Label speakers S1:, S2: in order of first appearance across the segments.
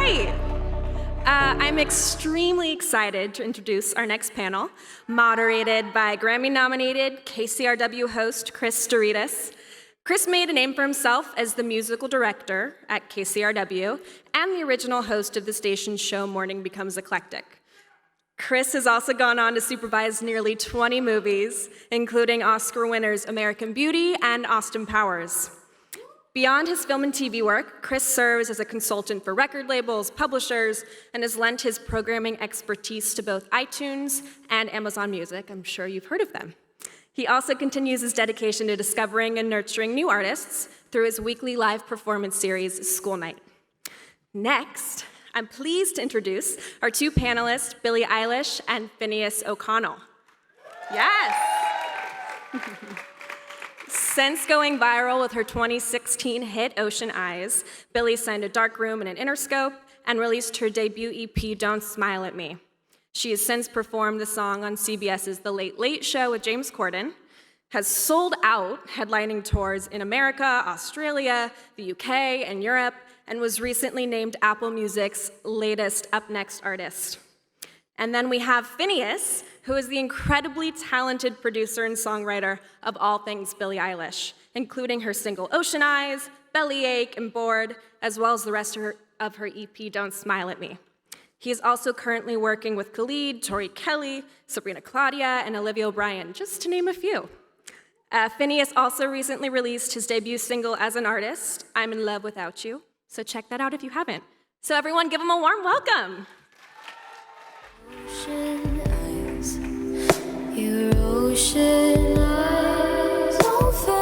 S1: right. I'm extremely excited to introduce our next panel, moderated by Grammy-nominated KCRW host Chris Doritas. Chris made a name for himself as the musical director at KCRW and the original host of the station's show Morning Becomes Eclectic. Chris has also gone on to supervise nearly 20 movies, including Oscar winners American Beauty and Austin Powers. Beyond his film and TV work, Chris serves as a consultant for record labels, publishers, and has lent his programming expertise to both iTunes and Amazon Music. I'm sure you've heard of them. He also continues his dedication to discovering and nurturing new artists through his weekly live performance series, School Night. Next, I'm pleased to introduce our two panelists, Billie Eilish and Finneas O'Connell. Yes! Since going viral with her 2016 hit Ocean Eyes, Billie signed a Darkroom and an Interscope and released her debut EP, Don't Smile at Me. She has since performed the song on CBS's The Late Late Show with James Corden, has sold out headlining tours in America, Australia, the UK, and Europe, and was recently named Apple Music's latest Up Next artist. And then we have Finneas, who is the incredibly talented producer and songwriter of all things Billie Eilish, including her single Ocean Eyes, Bellyache, and Bored, as well as the rest of her EP, Don't Smile at Me. He is also currently working with Khalid, Tori Kelly, Sabrina Claudia, and Olivia O'Brien, just to name a few. Finneas also recently released his debut single as an artist, I'm in Love Without You, so check that out if you haven't. So everyone give him a warm welcome.
S2: Ocean eyes, your ocean eyes don't fail.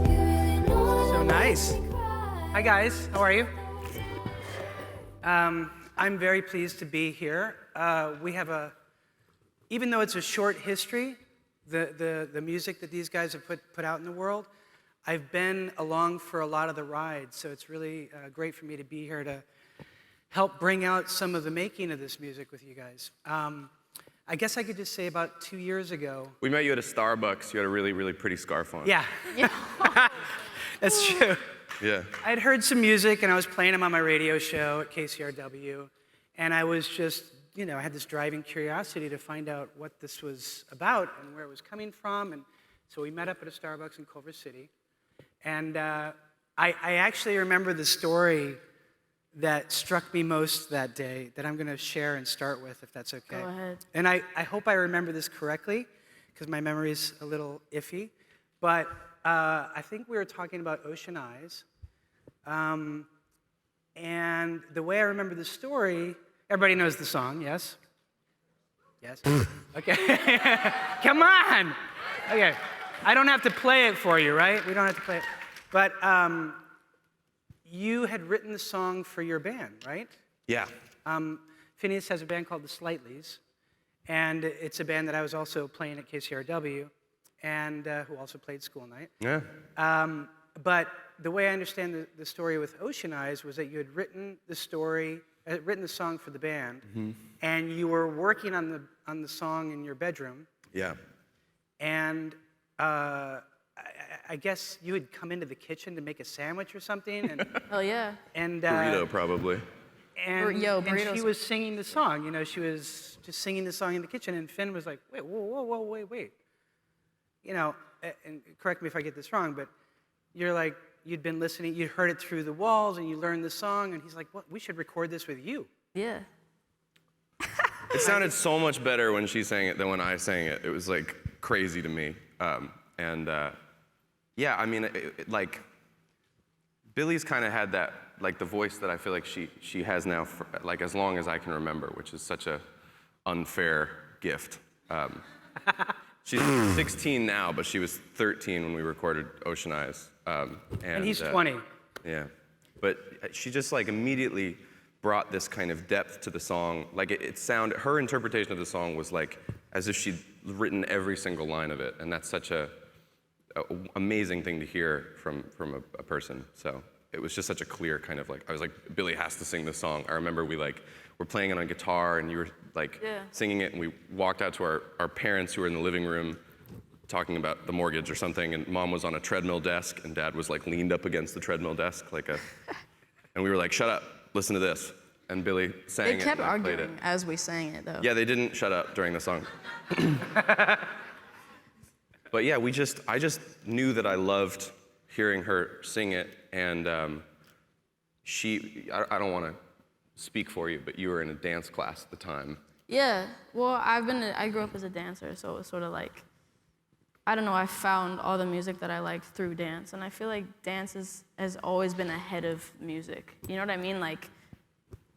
S2: You really know
S3: So nice. Hi guys, how are you? I'm very pleased to be here. We have even though it's a short history, the music that these guys have put out in the world, I've been along for a lot of the rides, so it's really great for me to be here to help bring out some of the making of this music with you guys. I guess I could just say about 2 years ago.
S4: We met you at a Starbucks. You had a really, really pretty scarf on.
S3: Yeah, that's true.
S4: Yeah.
S3: I had heard some music, and I was playing them on my radio show at KCRW, and I was just, I had this driving curiosity to find out what this was about and where it was coming from, and so we met up at a Starbucks in Culver City, and I actually remember the story that struck me most that day that I'm going to share and start with, if that's okay.
S5: Go ahead.
S3: And I hope I remember this correctly, because my memory's a little iffy, but I think we were talking about Ocean Eyes, and the way I remember the story, everybody knows the song, yes? Yes? Okay. Come on! Okay. I don't have to play it for you, right? We don't have to play it. But you had written the song for your band, right?
S4: Yeah.
S3: Finneas has a band called the Slightlies, and it's a band that I was also playing at KCRW, and who also played School Night.
S4: Yeah.
S3: But the way I understand the story with Ocean Eyes was that you had written the song for the band, and you were working on the song in your bedroom.
S4: Yeah.
S3: And I guess you had come into the kitchen to make a sandwich or something, and
S5: Oh yeah.
S3: and
S4: Burrito, probably.
S3: and,
S5: Yo,
S3: and she
S5: burritos.
S3: was singing the song. She was just singing the song in the kitchen, and Finn was like, "Wait, whoa, wait." And correct me if I get this wrong, but you're like, you'd been listening, you'd heard it through the walls, and you learned the song, and he's like, "What? We should record this with you."
S5: Yeah.
S4: It sounded so much better when she sang it than when I sang it. It was like crazy to me. Yeah, I mean, like, Billie's kind of had that, like the voice that I feel like she has now for, like, as long as I can remember, which is such a unfair gift. She's 16 now, but she was 13 when we recorded Ocean Eyes.
S3: And he's 20.
S4: Yeah, but she just like immediately brought this kind of depth to the song. Like it sounded, her interpretation of the song was like as if she'd written every single line of it, and that's such a amazing thing to hear from a person. So it was just such a clear kind of like, I was like, Billie has to sing this song. I remember we like were playing it on guitar, and you were like singing it, and we walked out to our parents who were in the living room, talking about the mortgage or something, and Mom was on a treadmill desk, and Dad was like leaned up against the treadmill desk, and we were like, "Shut up, listen to this." And Billy sang
S5: They
S4: it,
S5: kept
S4: and I played it.
S5: arguing as we sang it, though.
S4: Yeah, they didn't shut up during the song. But yeah, I just knew that I loved hearing her sing it, and I don't want to speak for you, but you were in a dance class at the time.
S5: Yeah, well, I grew up as a dancer, so it was sort of like, I don't know, I found all the music that I liked through dance, and I feel like dance has always been ahead of music. You know what I mean? Like,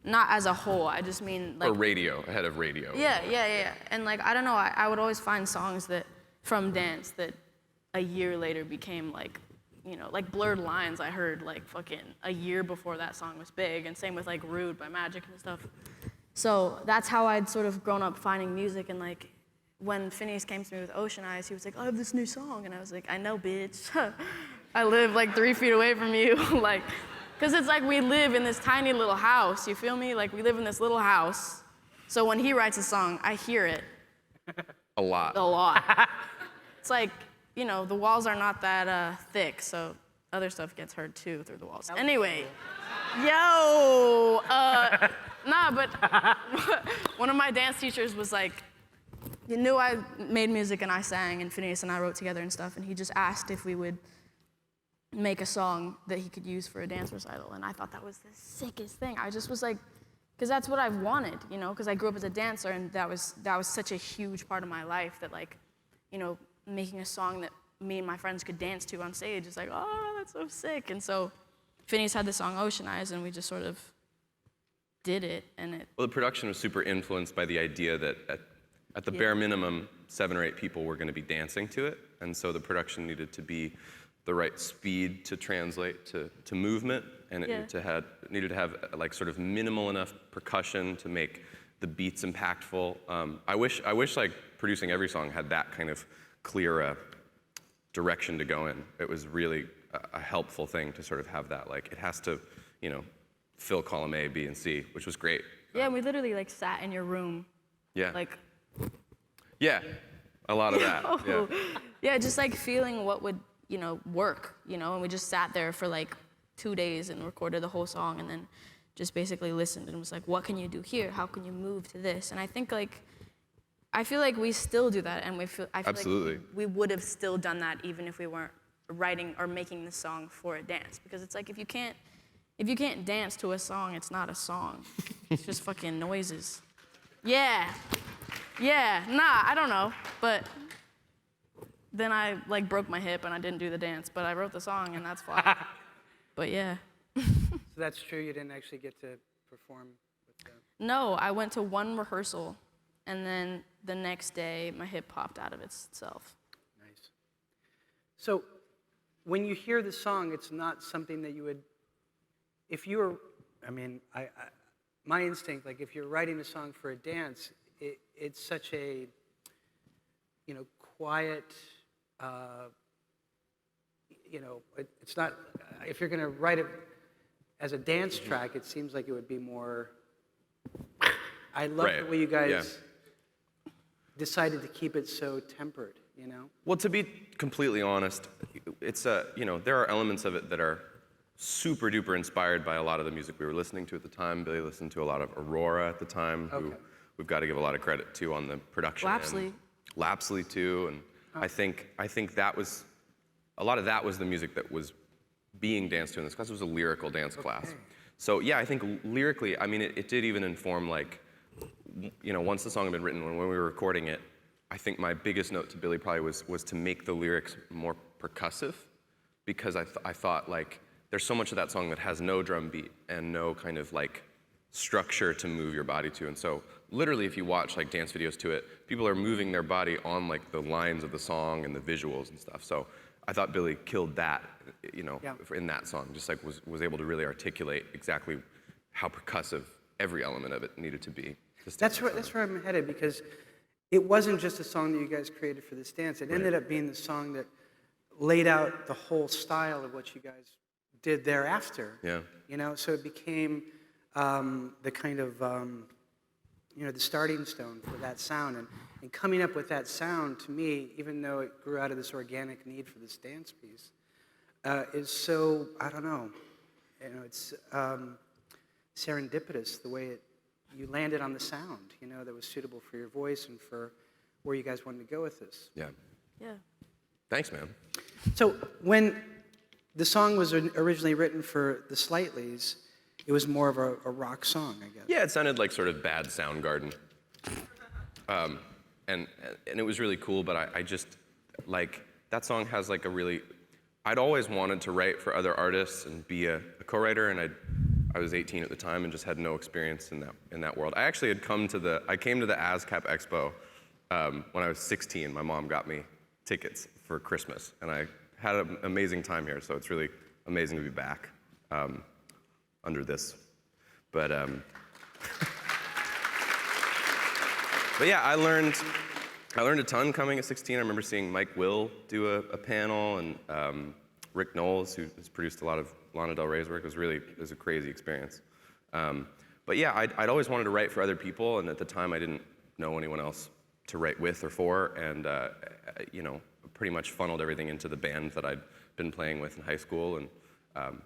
S5: not as a whole, I just mean like...
S4: Or radio, ahead of radio.
S5: Yeah. And like, I don't know, I would always find songs from dance that a year later became like, you know, like Blurred Lines I heard like fucking a year before that song was big, and same with like Rude by Magic and stuff. So that's how I'd sort of grown up finding music, and like when Phineas came to me with Ocean Eyes, he was like, I have this new song, and I was like, I know, bitch. I live like 3 feet away from you, like, because it's like we live in this tiny little house, you feel me? Like we live in this little house, so when he writes a song, I hear it.
S4: A lot.
S5: A lot. It's like, you know, the walls are not that thick, so other stuff gets heard too through the walls. Anyway, but one of my dance teachers was like, he knew I made music and I sang, and Phineas and I wrote together and stuff, and he just asked if we would make a song that he could use for a dance recital, and I thought that was the sickest thing. I just was like, because that's what I wanted, you know, because I grew up as a dancer, and that was such a huge part of my life, that like, you know, making a song that me and my friends could dance to on stage is like, oh, that's so sick. And so Phineas had the song Ocean Eyes, and we just sort of did it, and it...
S4: Well, the production was super influenced by the idea that at the bare minimum, 7 or 8 people were going to be dancing to it, and so the production needed to be the right speed to translate to movement, and it needed to have like sort of minimal enough percussion to make the beats impactful. I wish like producing every song had that kind of clear direction to go in. It was really a helpful thing to sort of have that, like, it has to, you know, fill column A, B, and C, which was great.
S5: Yeah, we literally like sat in your room.
S4: Yeah.
S5: Like...
S4: Yeah, a lot of that. Yeah.
S5: Yeah, just like feeling what would, you know, work, you know, and we just sat there for like 2 days and recorded the whole song, and then just basically listened and was like, what can you do here? How can you move to this? And I think like, I feel like we still do that, and I feel
S4: Absolutely.
S5: like we would have still done that even if we weren't writing or making the song for a dance, because it's like if you can't dance to a song, it's not a song. It's just fucking noises. Yeah, nah, I don't know, but then I like broke my hip and I didn't do the dance, but I wrote the song and that's fine. But yeah.
S3: So that's true, you didn't actually get to perform with them?
S5: No, I went to one rehearsal, and then the next day my hip popped out of itself.
S3: Nice. So when you hear the song, it's not something that you would, if you were, I mean, my instinct, like if you're writing a song for a dance, it's such a, you know, quiet, you know, it's not, if you're going to write it as a dance track, it seems like it would be more, I love the way you guys decided to keep it so tempered, you know?
S4: Well, to be completely honest, it's you know, there are elements of it that are super duper inspired by a lot of the music we were listening to at the time. Billy listened to a lot of Aurora at the time, who we've got to give a lot of credit to on the production.
S5: Lapsley.
S4: Lapsley too, and I think that was, a lot of that was the music that was being danced to in this class. It was a lyrical dance class. So yeah, I think lyrically, I mean, it did even inform, like, you know, once the song had been written, when we were recording it, I think my biggest note to Billy probably was to make the lyrics more percussive, because I thought, like, there's so much of that song that has no drum beat and no kind of like structure to move your body to. And so literally, if you watch like dance videos to it, people are moving their body on like the lines of the song and the visuals and stuff. So I thought Billy killed that, you know, in that song. Just like was able to really articulate exactly how percussive every element of it needed to be.
S3: That's where I'm headed, because it wasn't just a song that you guys created for this dance. It ended up being the song that laid out the whole style of what you guys did thereafter.
S4: Yeah.
S3: You know, so it became the kind of the starting stone for that sound. And coming up with that sound, to me, even though it grew out of this organic need for this dance piece, is so, I don't know, it's serendipitous the way you landed on the sound, that was suitable for your voice and for where you guys wanted to go with this.
S4: Yeah.
S5: Yeah.
S4: Thanks, man.
S3: So when the song was originally written for the Slightlys, it was more of a rock song, I guess.
S4: Yeah, it sounded like sort of bad Soundgarden. And it was really cool, but I just, like, that song has like a really, I'd always wanted to write for other artists and be a co-writer, and I was 18 at the time and just had no experience in that world. I actually had came to the ASCAP Expo when I was 16. My mom got me tickets for Christmas, and I had an amazing time here, so it's really amazing to be back under this. But yeah, I learned a ton coming at 16. I remember seeing Mike Will do a panel, and Rick Knowles, who has produced a lot of Lana Del Rey's work. It was a crazy experience. But yeah, I'd always wanted to write for other people, and at the time I didn't know anyone else to write with or for, and pretty much funneled everything into the band that I'd been playing with in high school. And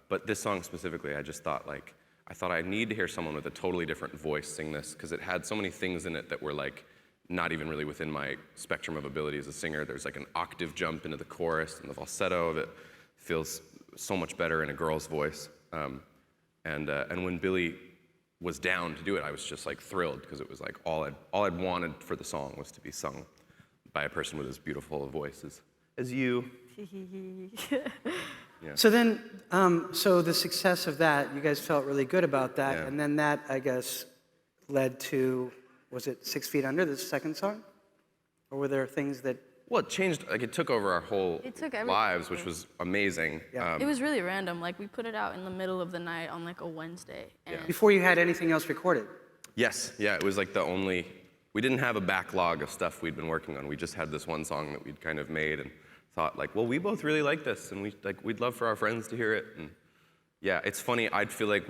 S4: but this song specifically, I just thought I need to hear someone with a totally different voice sing this, because it had so many things in it that were like not even really within my spectrum of ability as a singer. There's like an octave jump into the chorus, and the falsetto of it feels so much better in a girl's voice. And when Billy was down to do it, I was just like thrilled, because it was like all I'd wanted for the song was to be sung by a person with as beautiful a voice as you. Yeah.
S3: So then, so the success of that, you guys felt really good about that,
S4: Yeah.
S3: and then that, I guess, led to, was it 6 Feet Under, the second song? Or were there things that...
S4: Well, it changed, like it took over our whole
S5: It took everything
S4: lives,
S5: over.
S4: which was amazing.
S3: Yeah.
S5: It was really random. Like, we put it out in the middle of the night on like a Wednesday. And
S3: Before you had anything else recorded?
S4: Yes, yeah, it was like we didn't have a backlog of stuff we'd been working on. We just had this one song that we'd kind of made and thought like, well, we both really like this, and we'd love for our friends to hear it. And yeah, it's funny, I'd feel like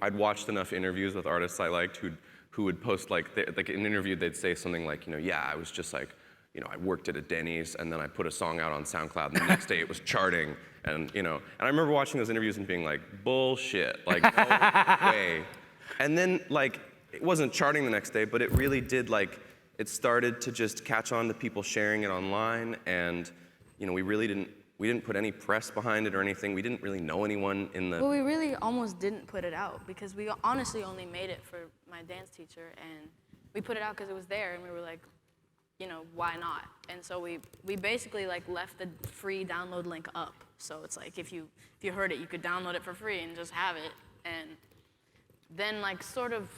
S4: I'd watched enough interviews with artists I liked who would post like in an interview they'd say something like, yeah, I was just like, I worked at a Denny's, and then I put a song out on SoundCloud, and the next day it was charting, and and I remember watching those interviews and being like, bullshit, like, no way. And then like, it wasn't charting the next day, but it really did, like, it started to just catch on to people sharing it online, and we didn't put any press behind it or anything. We didn't really know anyone in the...
S5: Well, we really almost didn't put it out, because we honestly only made it for my dance teacher, and we put it out because it was there, and we were like, why not? And so we basically like left the free download link up. So it's like if you heard it, you could download it for free and just have it. And then like sort of,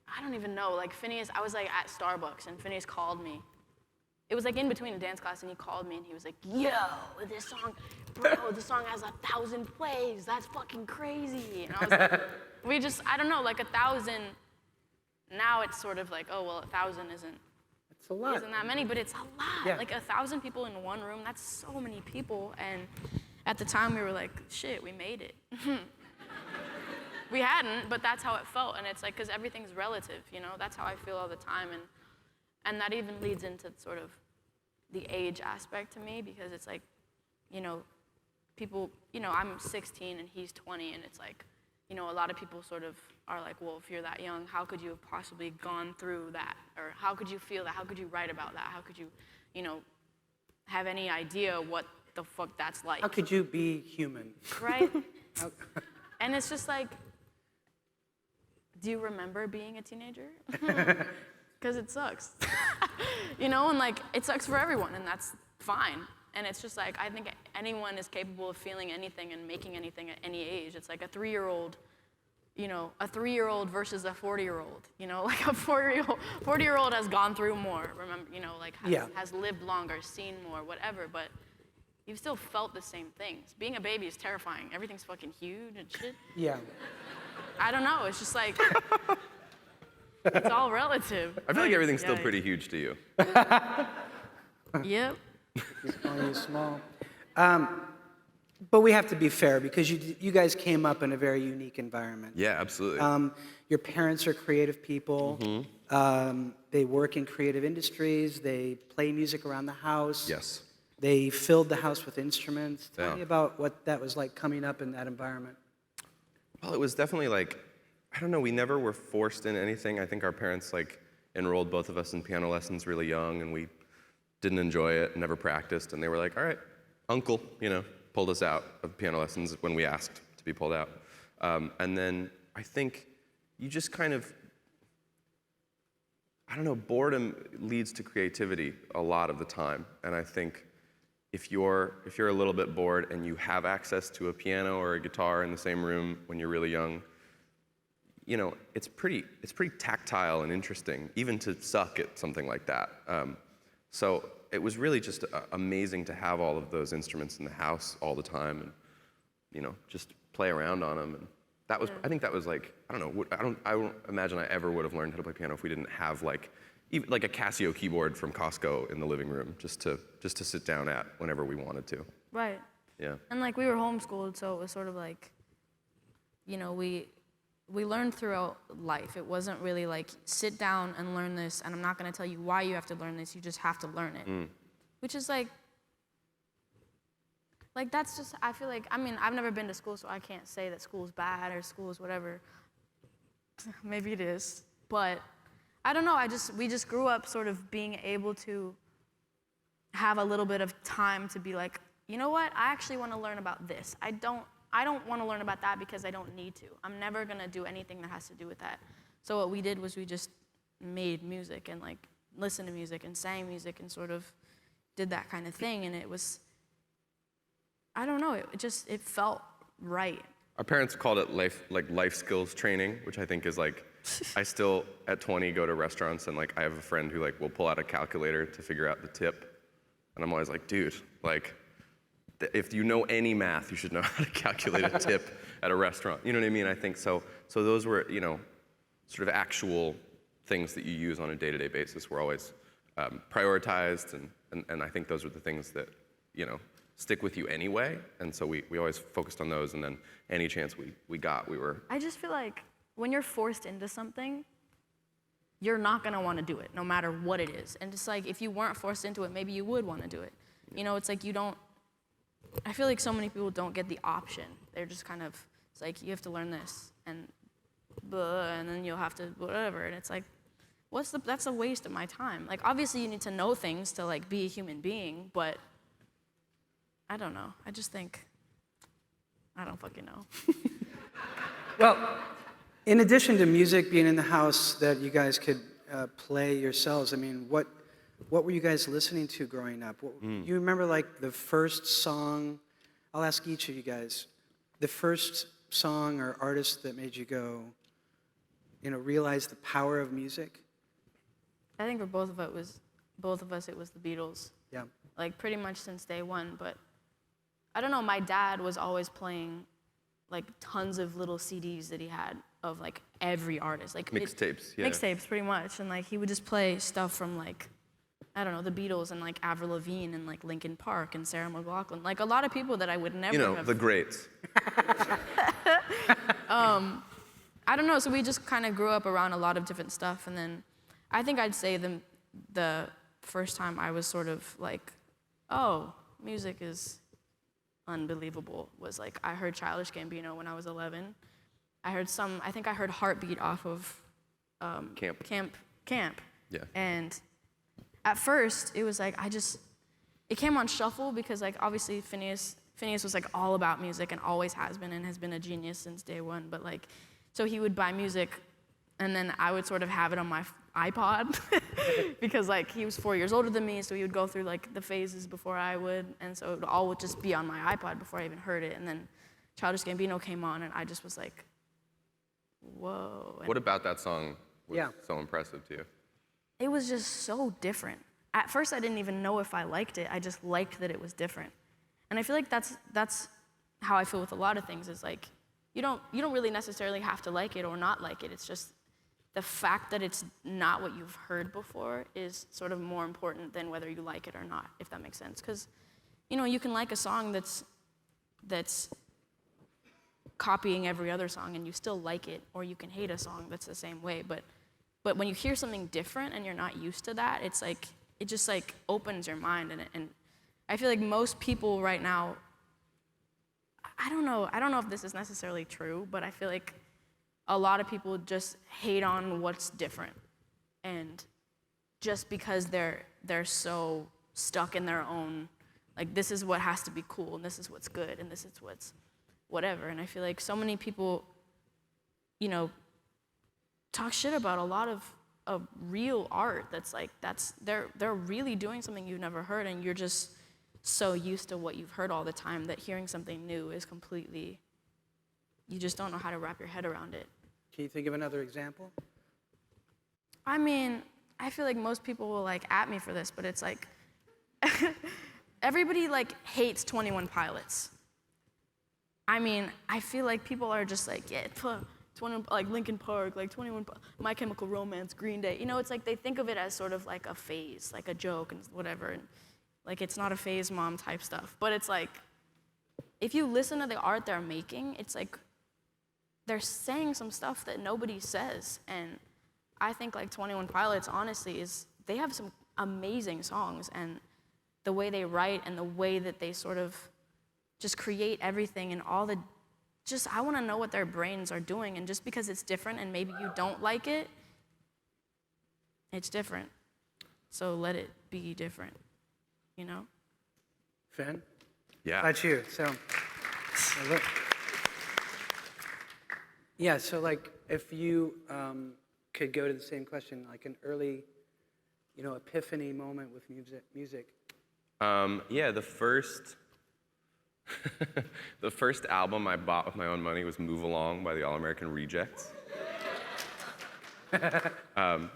S5: I don't even know, like Phineas, I was like at Starbucks and Phineas called me. It was like in between a dance class, and he called me and he was like, yo, this song has 1,000 plays. That's fucking crazy. And I was like, I don't know, like 1,000, now it's sort of like, oh, well, 1,000 isn't
S3: It's a lot.
S5: that many, but it's a lot.
S3: Yeah.
S5: Like 1,000 people in one room, that's so many people. And at the time we were like, shit, we made it. We hadn't, but that's how it felt. And it's like, because everything's relative, that's how I feel all the time. And that even leads into sort of the age aspect to me, because it's like, people, I'm 16 and he's 20, and it's like, a lot of people sort of are like, well, if you're that young, how could you have possibly gone through that? Or how could you feel that? How could you write about that? How could you, have any idea what the fuck that's like?
S3: How could you be human?
S5: Right? And it's just like, do you remember being a teenager? Because it sucks. And like, it sucks for everyone, and that's fine. And it's just like, I think anyone is capable of feeling anything and making anything at any age. It's like a 3-year-old, a 3-year-old versus a 40-year-old. Like a 40-year-old has gone through more, remember, like has lived longer, seen more, whatever, but you've still felt the same things. Being a baby is terrifying. Everything's fucking huge and shit.
S3: Yeah.
S5: I don't know, it's just like, it's all relative.
S4: I feel like everything's still
S5: Yeah.
S4: pretty huge to you.
S5: Yep.
S3: He's calling you small. But we have to be fair because you guys came up in a very unique environment.
S4: Yeah, absolutely.
S3: Your parents are creative people. They work in creative industries. They play music around the house.
S4: Yes.
S3: They filled the house with instruments. Tell
S4: Yeah.
S3: me about what that was like coming up in that environment.
S4: Well, it was definitely like, I don't know, we never were forced in anything. I think our parents like enrolled both of us in piano lessons really young, and we didn't enjoy it, never practiced, and they were like, all right, uncle, pulled us out of piano lessons when we asked to be pulled out. And then I think you just kind of, I don't know, boredom leads to creativity a lot of the time. And I think if you're a little bit bored and you have access to a piano or a guitar in the same room when you're really young, it's pretty tactile and interesting, even to suck at something like that. So it was really just amazing to have all of those instruments in the house all the time, and just play around on them. And that was, I think that was like, I don't imagine I ever would have learned how to play piano if we didn't have even like a Casio keyboard from Costco in the living room just to sit down at whenever we wanted to.
S5: Right.
S4: Yeah.
S5: And like we were homeschooled, so it was sort of like, we learned throughout life. It wasn't really like sit down and learn this, and I'm not going to tell you why you have to learn this. You just have to learn it, which is like that's just. I feel like I've never been to school, so I can't say that school's bad or school's whatever. Maybe it is, but I don't know. We just grew up sort of being able to have a little bit of time to be like, you know what? I actually want to learn about this. I don't want to learn about that because I don't need to. I'm never going to do anything that has to do with that. So what we did was we just made music and like listened to music and sang music and sort of did that kind of thing. And it was, I don't know, it felt right.
S4: Our parents called it life skills training, which I think is like, I still at 20 go to restaurants and like I have a friend who like will pull out a calculator to figure out the tip. And I'm always like, dude, like, if you know any math, you should know how to calculate a tip at a restaurant. You know what I mean? I think so. So those were, sort of actual things that you use on a day-to-day basis were always prioritized, and I think those are the things that, stick with you anyway. And so we always focused on those, and then any chance we got, we were.
S5: I just feel like when you're forced into something, you're not gonna wanna do it, no matter what it is. And it's like, if you weren't forced into it, maybe you would wanna do it. It's like I feel like so many people don't get the option. They're just kind of, it's like, you have to learn this, and then you'll have to whatever. And it's like, that's a waste of my time. Like, obviously you need to know things to like be a human being, but I don't know. I just think, I don't fucking know.
S3: Well, in addition to music being in the house that you guys could play yourselves, what were you guys listening to growing up? You remember like the first song? I'll ask each of you guys. The first song or artist that made you go, realize the power of music?
S5: I think for both of us, it was the Beatles.
S3: Yeah.
S5: Like pretty much since day one, but I don't know, my dad was always playing like tons of little CDs that he had of like every artist. Like
S4: Mixtapes, yeah.
S5: Mixtapes, pretty much. And like he would just play stuff from like, I don't know, the Beatles and like Avril Lavigne and like Linkin Park and Sarah McLachlan. Like a lot of people that I would never have.
S4: The greats.
S5: I don't know, so we just kind of grew up around a lot of different stuff. And then I think I'd say the first time I was sort of like, oh, music is unbelievable was like, I heard Childish Gambino when I was 11. I think I heard Heartbeat off of Camp.
S4: Yeah.
S5: And at first, it was like, it came on shuffle because like, obviously Phineas was like all about music and always has been and has been a genius since day one. But like, so he would buy music and then I would sort of have it on my iPod because like he was 4 years older than me, so he would go through like the phases before I would, and so it all would just be on my iPod before I even heard it. And then Childish Gambino came on, and I just was like, whoa. And
S4: What about that song was
S3: Yeah.
S4: so impressive to you?
S5: it was just so different. At first, I didn't even know if I liked it. I just liked that it was different. And I feel like that's how I feel with a lot of things. Is like you don't really necessarily have to like it or not like it. It's just the fact that it's not what you've heard before is sort of more important than whether you like it or not, if that makes sense. Because, you can like a song that's that's copying every other song and you still like it, or you can hate a song that's the same way. But when you hear something different and you're not used to that, it's like, it just like opens your mind. And I feel like most people right now, I don't know if this is necessarily true, but I feel like a lot of people just hate on what's different. And just because they're so stuck in their own, like, this is what has to be cool, and this is what's good, and this is what's whatever. And I feel like so many people, you know, talk shit about a lot of real art that's like, they're really doing something you've never heard, and you're just so used to what you've heard all the time that hearing something new is completely, you just don't know how to wrap your head around it.
S3: Can you think of another example?
S5: I mean, I feel like most people will like at me for this, but it's like, everybody like hates 21 Pilots. I mean, I feel like people are just like, yeah, 21, like Linkin Park, like 21, My Chemical Romance, Green Day. You know, it's like they think of it as sort of like a phase, like a joke and whatever. And like, it's not a phase, mom type stuff. But it's like, if you listen to the art they're making, it's like they're saying some stuff that nobody says. And I think like 21 Pilots, honestly, they have some amazing songs, and the way they write and the way that they sort of just create everything and all the, just, I want to know what their brains are doing. And just because it's different and maybe you don't like it, it's different. So let it be different, you know?
S3: Finn?
S4: Yeah.
S3: That's you. So, yeah, so like if you could go to the same question, like an early, you know, epiphany moment with music.
S4: Yeah, the first album I bought with my own money was Move Along by the All American Rejects. I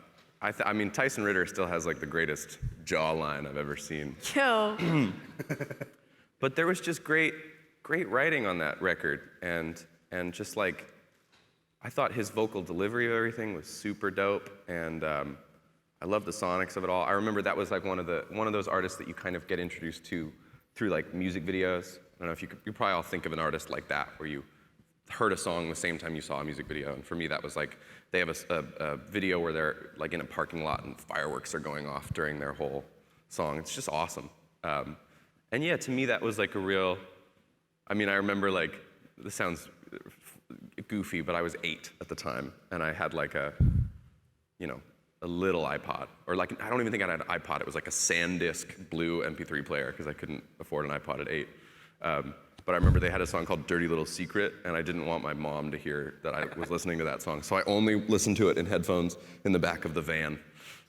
S4: mean, Tyson Ritter still has like the greatest jawline I've ever seen.
S5: Yo.
S4: But there was just great writing on that record, and just like, I thought his vocal delivery of everything was super dope, and I love the sonics of it all. I remember that was like one of those artists that you kind of get introduced to through like music videos. I don't know if you probably all think of an artist like that, where you heard a song the same time you saw a music video. And for me, that was like, they have a video where they're like in a parking lot and fireworks are going off during their whole song. It's just awesome. And yeah, to me, that was like a real, I mean, I remember like, this sounds goofy, but I was 8 at the time, and I had like a little iPod, or like, I don't even think I had an iPod. It was like a SanDisk blue MP3 player, because I couldn't afford an iPod at 8. But I remember they had a song called Dirty Little Secret, and I didn't want my mom to hear that I was listening to that song, so I only listened to it in headphones in the back of the van.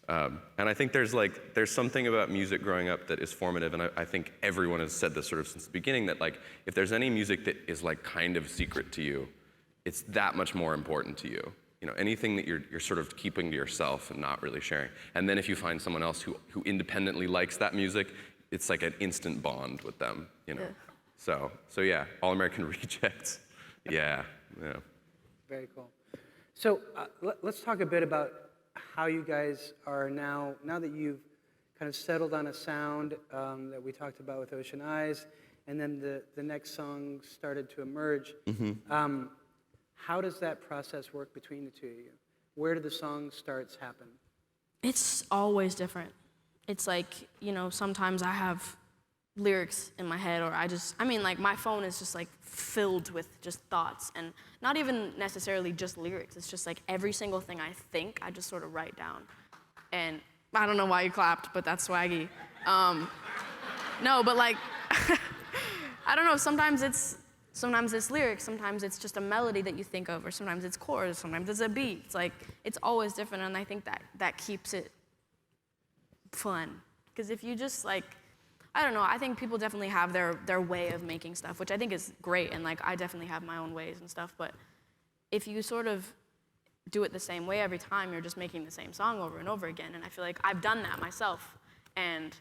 S4: And I think there's something about music growing up that is formative, and I think everyone has said this sort of since the beginning, that like, if there's any music that is like kind of secret to you, it's that much more important to you. You know, anything that you're sort of keeping to yourself and not really sharing. And then if you find someone else who independently likes that music, it's like an instant bond with them, you know. Yeah. So yeah, All American Rejects. Yeah.
S3: Very cool. So let's talk a bit about how you guys are now that you've kind of settled on a sound that we talked about with Ocean Eyes, and then the next song started to emerge. Mm-hmm. How does that process work between the two of you? Where do the song starts happen?
S5: It's always different. It's like, you know, sometimes I have lyrics in my head, or like my phone is just like filled with just thoughts, and not even necessarily just lyrics. It's just like every single thing I think, I just sort of write down. And I don't know why you clapped, but that's swaggy. No, but like, I don't know, sometimes it's lyrics, sometimes it's just a melody that you think of, or sometimes it's chords, sometimes it's a beat. It's like, it's always different, and I think that keeps it fun. Because if you just like, I don't know, I think people definitely have their way of making stuff, which I think is great, and like, I definitely have my own ways and stuff, but if you sort of do it the same way every time, you're just making the same song over and over again, and I feel like I've done that myself, and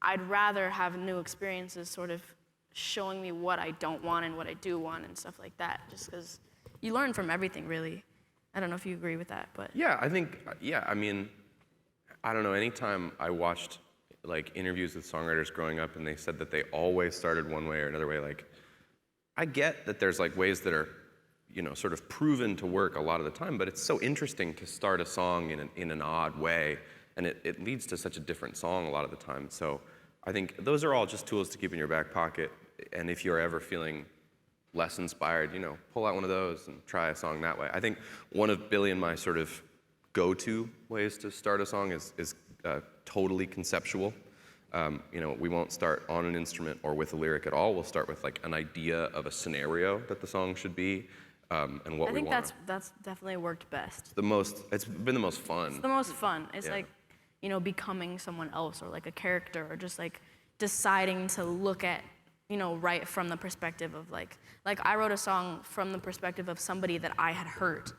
S5: I'd rather have new experiences sort of showing me what I don't want and what I do want and stuff like that, just because you learn from everything, really. I don't know if you agree with that, but.
S4: Yeah, I mean, I don't know, anytime I watched like interviews with songwriters growing up and they said that they always started one way or another way, like I get that there's like ways that are, sort of proven to work a lot of the time, but it's so interesting to start a song in an odd way, and it leads to such a different song a lot of the time. So I think those are all just tools to keep in your back pocket, and if you're ever feeling less inspired, pull out one of those and try a song that way. I think one of Billy and my sort of go-to ways to start a song is totally conceptual. We won't start on an instrument or with a lyric at all. We'll start with like an idea of a scenario that the song should be, and what
S5: I
S4: we
S5: think
S4: want.
S5: that's definitely worked best.
S4: It's been the most fun.
S5: It's the most fun. It's
S4: Yeah.
S5: like, becoming someone else or like a character or just like deciding to look at, right from the perspective of like I wrote a song from the perspective of somebody that I had hurt.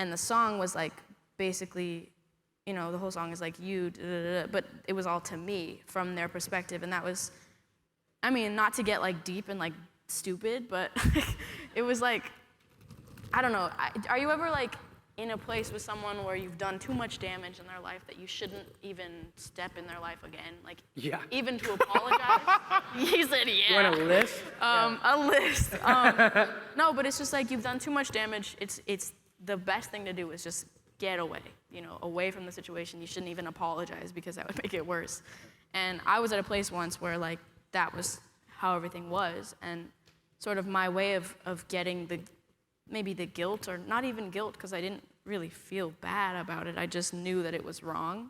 S5: And the song was like basically, the whole song is like you, but it was all to me from their perspective. And that was, I mean, not to get like deep and like stupid, but it was like, I don't know. Are you ever like in a place with someone where you've done too much damage in their life that you shouldn't even step in their life again? Like,
S3: Yeah.
S5: even to apologize? He said, yeah.
S3: You want a list?
S5: A list. No, but it's just like you've done too much damage. It's the best thing to do is just get away, away from the situation. You shouldn't even apologize because that would make it worse. And I was at a place once where like that was how everything was, and sort of my way of getting maybe the guilt, or not even guilt because I didn't really feel bad about it. I just knew that it was wrong.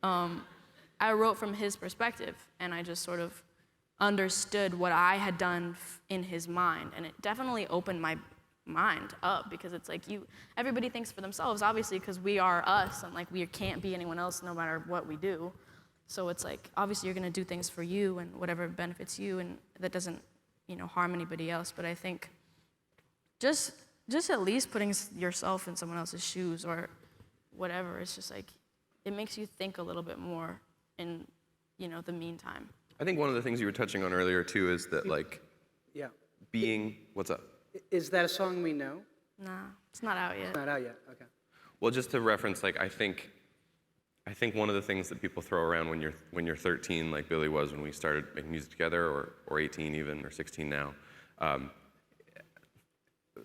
S5: I wrote from his perspective, and I just sort of understood what I had done in his mind, and it definitely opened my mind up because it's like everybody thinks for themselves, obviously, because we are us, and like we can't be anyone else no matter what we do. So it's like obviously you're gonna do things for you and whatever benefits you, and that doesn't harm anybody else. But I think just at least putting yourself in someone else's shoes or whatever, it's just like it makes you think a little bit more in the meantime.
S4: I think one of the things you were touching on earlier too is that like
S3: Yeah.
S4: what's up?
S3: Is that a song we know?
S5: Nah, it's not out yet.
S3: It's not out yet. Okay.
S4: Well, just to reference, like I think one of the things that people throw around when you're 13, like Billy was when we started making music together, or 18 even, or 16 now,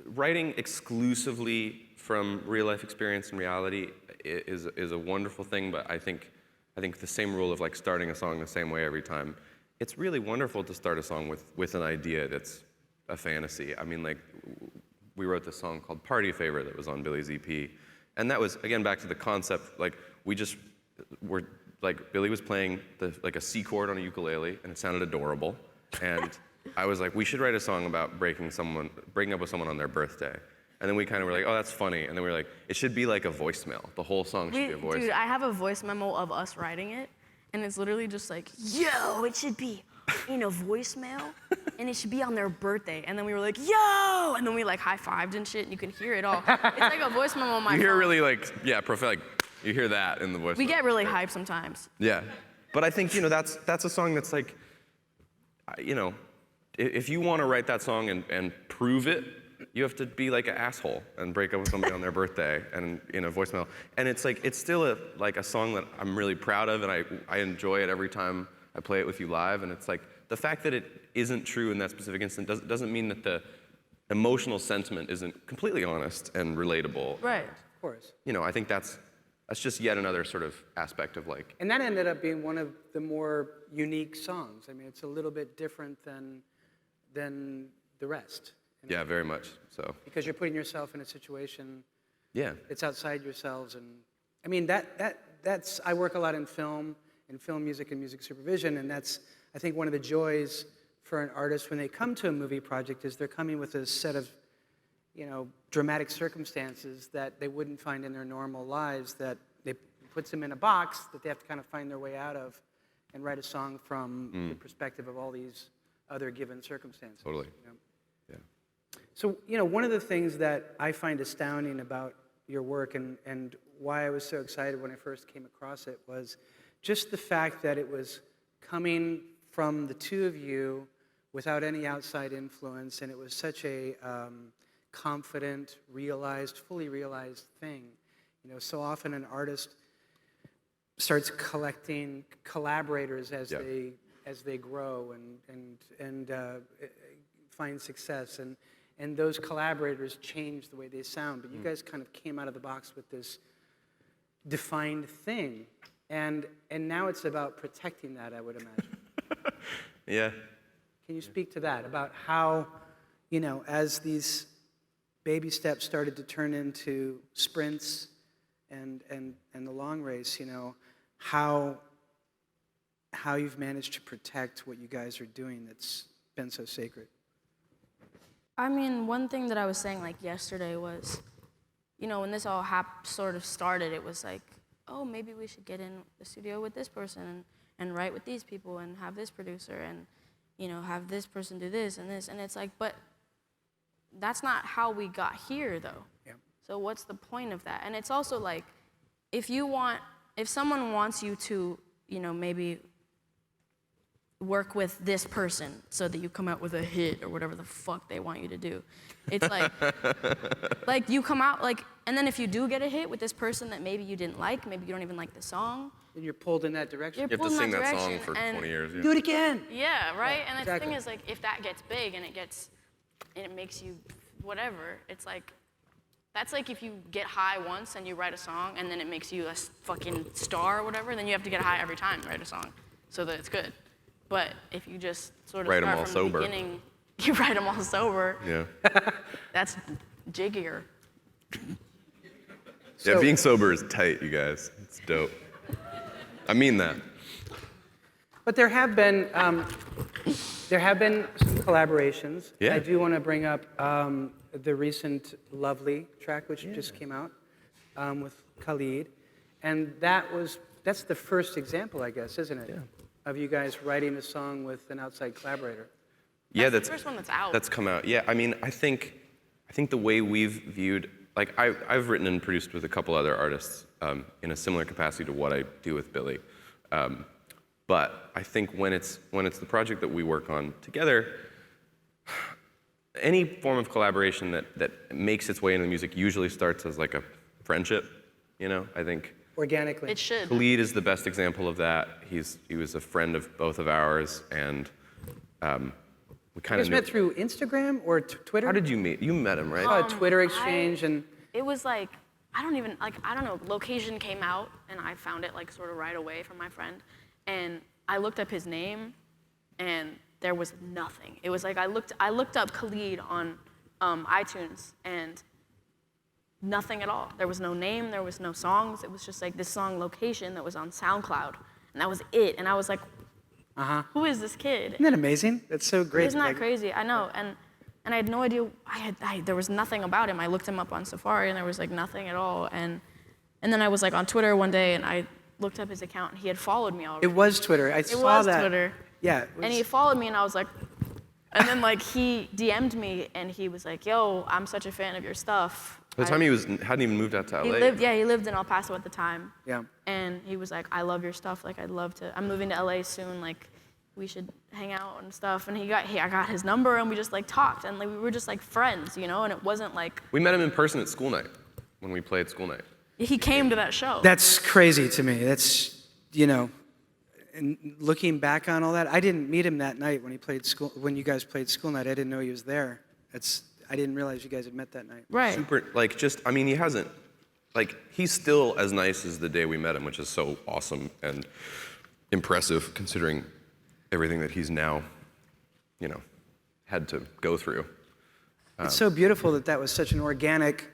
S4: writing exclusively from real life experience and reality is a wonderful thing. But I think the same rule of like starting a song the same way every time. It's really wonderful to start a song with an idea that's a fantasy. I mean, like we wrote this song called Party Favor that was on Billy's EP, and that was again back to the concept. Like we just were like Billy was playing like a C chord on a ukulele, and it sounded adorable, and I was like, we should write a song about breaking up with someone on their birthday. And then we kind of were like, oh, that's funny. And then we were like, it should be like a voicemail. The whole song should be a voicemail.
S5: Dude, I have a voice memo of us writing it, and it's literally just like, yo, it should be in a voicemail, and it should be on their birthday. And then we were like, yo! And then we like high-fived and shit, and you can hear it all. It's like a voice memo on my phone.
S4: You hear really like, like, you hear that in the voicemail.
S5: We get really hyped sometimes.
S4: Yeah. But I think, that's a song that's like, if you want to write that song and prove it, you have to be like an asshole and break up with somebody on their birthday and in a voicemail. And it's like, it's still a song that I'm really proud of, and I enjoy it every time I play it with you live. And it's like, the fact that it isn't true in that specific instance doesn't mean that the emotional sentiment isn't completely honest and relatable.
S5: Right.
S3: Of course.
S4: I think that's just yet another sort of aspect of like.
S3: And that ended up being one of the more unique songs. I mean, it's a little bit different than the rest.
S4: Yeah, very much so.
S3: Because you're putting yourself in a situation
S4: Yeah.
S3: it's outside yourselves. And I mean, that's I work a lot in film music and music supervision, and that's, I think, one of the joys for an artist when they come to a movie project is they're coming with a set of, dramatic circumstances that they wouldn't find in their normal lives, that puts them in a box that they have to kind of find their way out of and write a song from the perspective of all these other given circumstances.
S4: Totally.
S3: you know?
S4: Yeah.
S3: So, one of the things that I find astounding about your work and why I was so excited when I first came across it was just the fact that it was coming from the two of you without any outside influence, and it was such a confident, fully realized thing. So often an artist starts collecting collaborators as
S4: Yeah.
S3: they grow and find success, and those collaborators change the way they sound. But you guys kind of came out of the box with this defined thing, and now it's about protecting that, I would imagine.
S4: Yeah.
S3: Can you speak to that, about how, as these baby steps started to turn into sprints and the long race, how you've managed to protect what you guys are doing that's been so sacred?
S5: I mean, one thing that I was saying like yesterday was, when this all sort of started, it was like, oh, maybe we should get in the studio with this person and write with these people and have this producer and, have this person do this and this. And it's like, but that's not how we got here, though.
S3: Yeah.
S5: So what's the point of that? And it's also like, if someone wants you to, maybe work with this person so that you come out with a hit or whatever the fuck they want you to do. It's like, like you come out, like, and then if you do get a hit with this person that maybe you didn't like, maybe you don't even like the song.
S3: And you're pulled in that direction.
S5: You're
S4: You have to
S5: pulled in
S4: sing that song
S5: direction,
S4: for
S5: and
S4: 20 years. Yeah.
S3: Do it again.
S5: Yeah, right? And the
S3: exactly.
S5: thing is, like, if that gets big and it makes you whatever, it's like, that's like if you get high once and you write a song and then it makes you a fucking star or whatever, then you have to get high every time to write a song so that it's good. But if you just sort of
S4: Write 'em
S5: start
S4: all
S5: from
S4: sober.
S5: the beginning, you write them all sober,
S4: Yeah.
S5: that's jiggier.
S4: Yeah,
S3: So-
S4: being sober is tight, you guys. It's dope. I mean that.
S3: But there have been some collaborations.
S4: Yeah.
S3: I do want to bring up the recent "Lovely" track, which just came out with Khalid, and that's the first example, I guess, isn't it?
S4: Yeah.
S3: Of you guys writing a song with an outside collaborator.
S4: Yeah,
S5: That's the first one that's out.
S4: That's come out. Yeah, I mean, I think the way we've viewed, like I've written and produced with a couple other artists in a similar capacity to what I do with Billy, but I think when it's the project that we work on together, any form of collaboration that makes its way into the music usually starts as like a friendship. I think
S3: Organically.
S5: It should.
S4: Khalid is the best example of that. He was a friend of both of ours, and we
S3: You
S4: kind
S3: guys
S4: of
S3: met through Instagram or Twitter?
S4: How did you meet? You met him, right?
S3: A Twitter exchange and
S5: It was like, I don't know, location came out and I found it like sort of right away from my friend. And I looked up his name and there was nothing. It was like I looked up Khalid on iTunes and nothing at all. There was no name, there was no songs. It was just like this song Location that was on SoundCloud. And that was it. And I was like, who is this kid?
S3: isn't that amazing? That's so great.
S5: Isn't that
S3: Like,
S5: crazy? I know. And I had no idea. There was nothing about him. I looked him up on Safari, and there was like nothing at all. And then I was like on Twitter one day, and I looked up his account, and he had followed me already.
S3: It was Twitter. I
S5: It
S3: saw
S5: was
S3: that.
S5: Twitter.
S3: Yeah. it
S5: And he
S3: was-
S5: followed me, and I was like, and then like he DM'd me, and he was like, "Yo, I'm such a fan of your stuff."
S4: By the time he hadn't even moved out to LA.
S5: He lived in El Paso at the time.
S3: Yeah.
S5: And he was like, "I love your stuff. Like, I'm moving to LA soon. Like, we should hang out and stuff." And I got his number, and we just like talked, and like we were just like friends, And it wasn't like
S4: We met him in person at school night when we played school night.
S5: he came to that show.
S3: That's crazy to me. That's, and looking back on all that, I didn't meet him that night when you guys played school night. I didn't know he was there. I didn't realize you guys had met that night.
S5: Right.
S4: Super, he hasn't, he's still as nice as the day we met him, which is so awesome and impressive considering everything that he's now, had to go through.
S3: It's so beautiful that was such an organic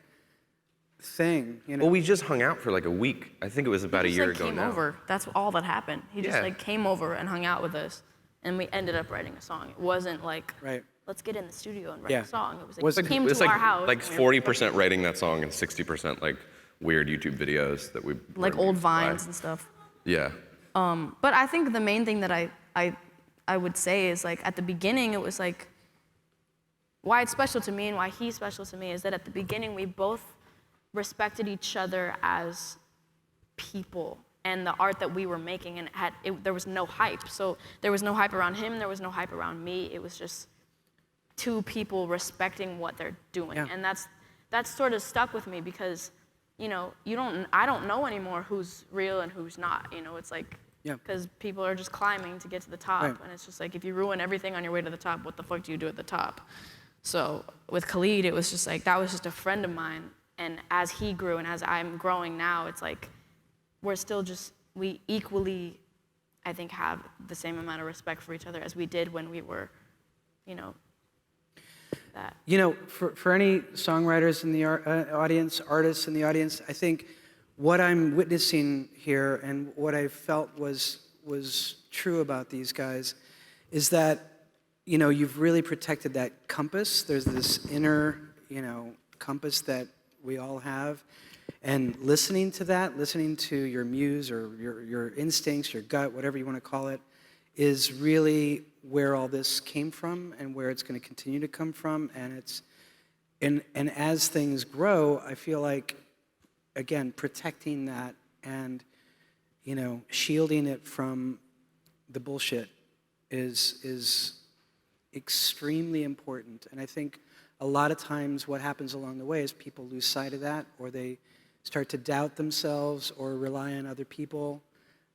S3: thing.
S4: Well, we just hung out for like a week. I think it was about a
S5: He
S4: year
S5: just,
S4: ago
S5: came
S4: now.
S5: over. That's all that happened. He just
S4: Yeah.
S5: like came over and hung out with us, and we ended up writing a song. It wasn't like
S3: Right.
S5: let's get in the studio and write
S3: Yeah.
S5: a song. It was like
S3: Was
S5: he
S3: it-
S5: came
S4: It's
S5: to
S4: like
S5: our house.
S4: like
S5: and we were
S4: 40% writing that song and 60% like weird YouTube videos that we
S5: like
S4: were
S5: old
S4: amused by.
S5: vines and stuff.
S4: Yeah.
S5: But I think the main thing that I would say is like at the beginning it was like why it's special to me and why he's special to me is that at the beginning we both respected each other as people and the art that we were making, and there was no hype. So there was no hype around him, there was no hype around me. It was just two people respecting what they're doing.
S3: Yeah.
S5: And that's sort of stuck with me because, I don't know anymore who's real and who's not. It's like
S3: Yeah.
S5: Because people are just climbing to get to the top.
S3: Right.
S5: And it's just like, if you ruin everything on your way to the top, what the fuck do you do at the top? So with Khalid, it was just like, that was just a friend of mine. And as he grew and as I'm growing now, it's like, we're still just, we equally, I think, have the same amount of respect for each other as we did when we were, you know, that.
S3: You know, for any songwriters in the audience, artists in the audience, I think what I'm witnessing here and what I felt was true about these guys is that, you know, you've really protected that compass. There's this inner, you know, compass that we all have. And listening to that, listening to your muse or your instincts, your gut, whatever you want to call it, is really where all this came from and where it's going to continue to come from. And as things grow, I feel like, again, protecting that and, you know, shielding it from the bullshit is extremely important. And I think a lot of times what happens along the way is people lose sight of that, or they start to doubt themselves or rely on other people,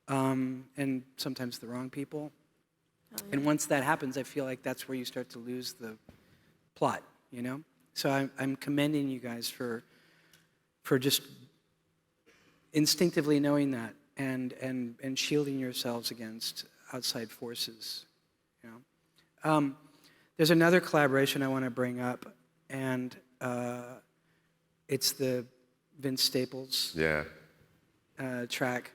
S3: and sometimes the wrong people. Oh, yeah. And once that happens, I feel like that's where you start to lose the plot, you know? So I'm commending you guys for just instinctively knowing that and shielding yourselves against outside forces, you know? There's another collaboration I want to bring up, and it's the Vince Staples track,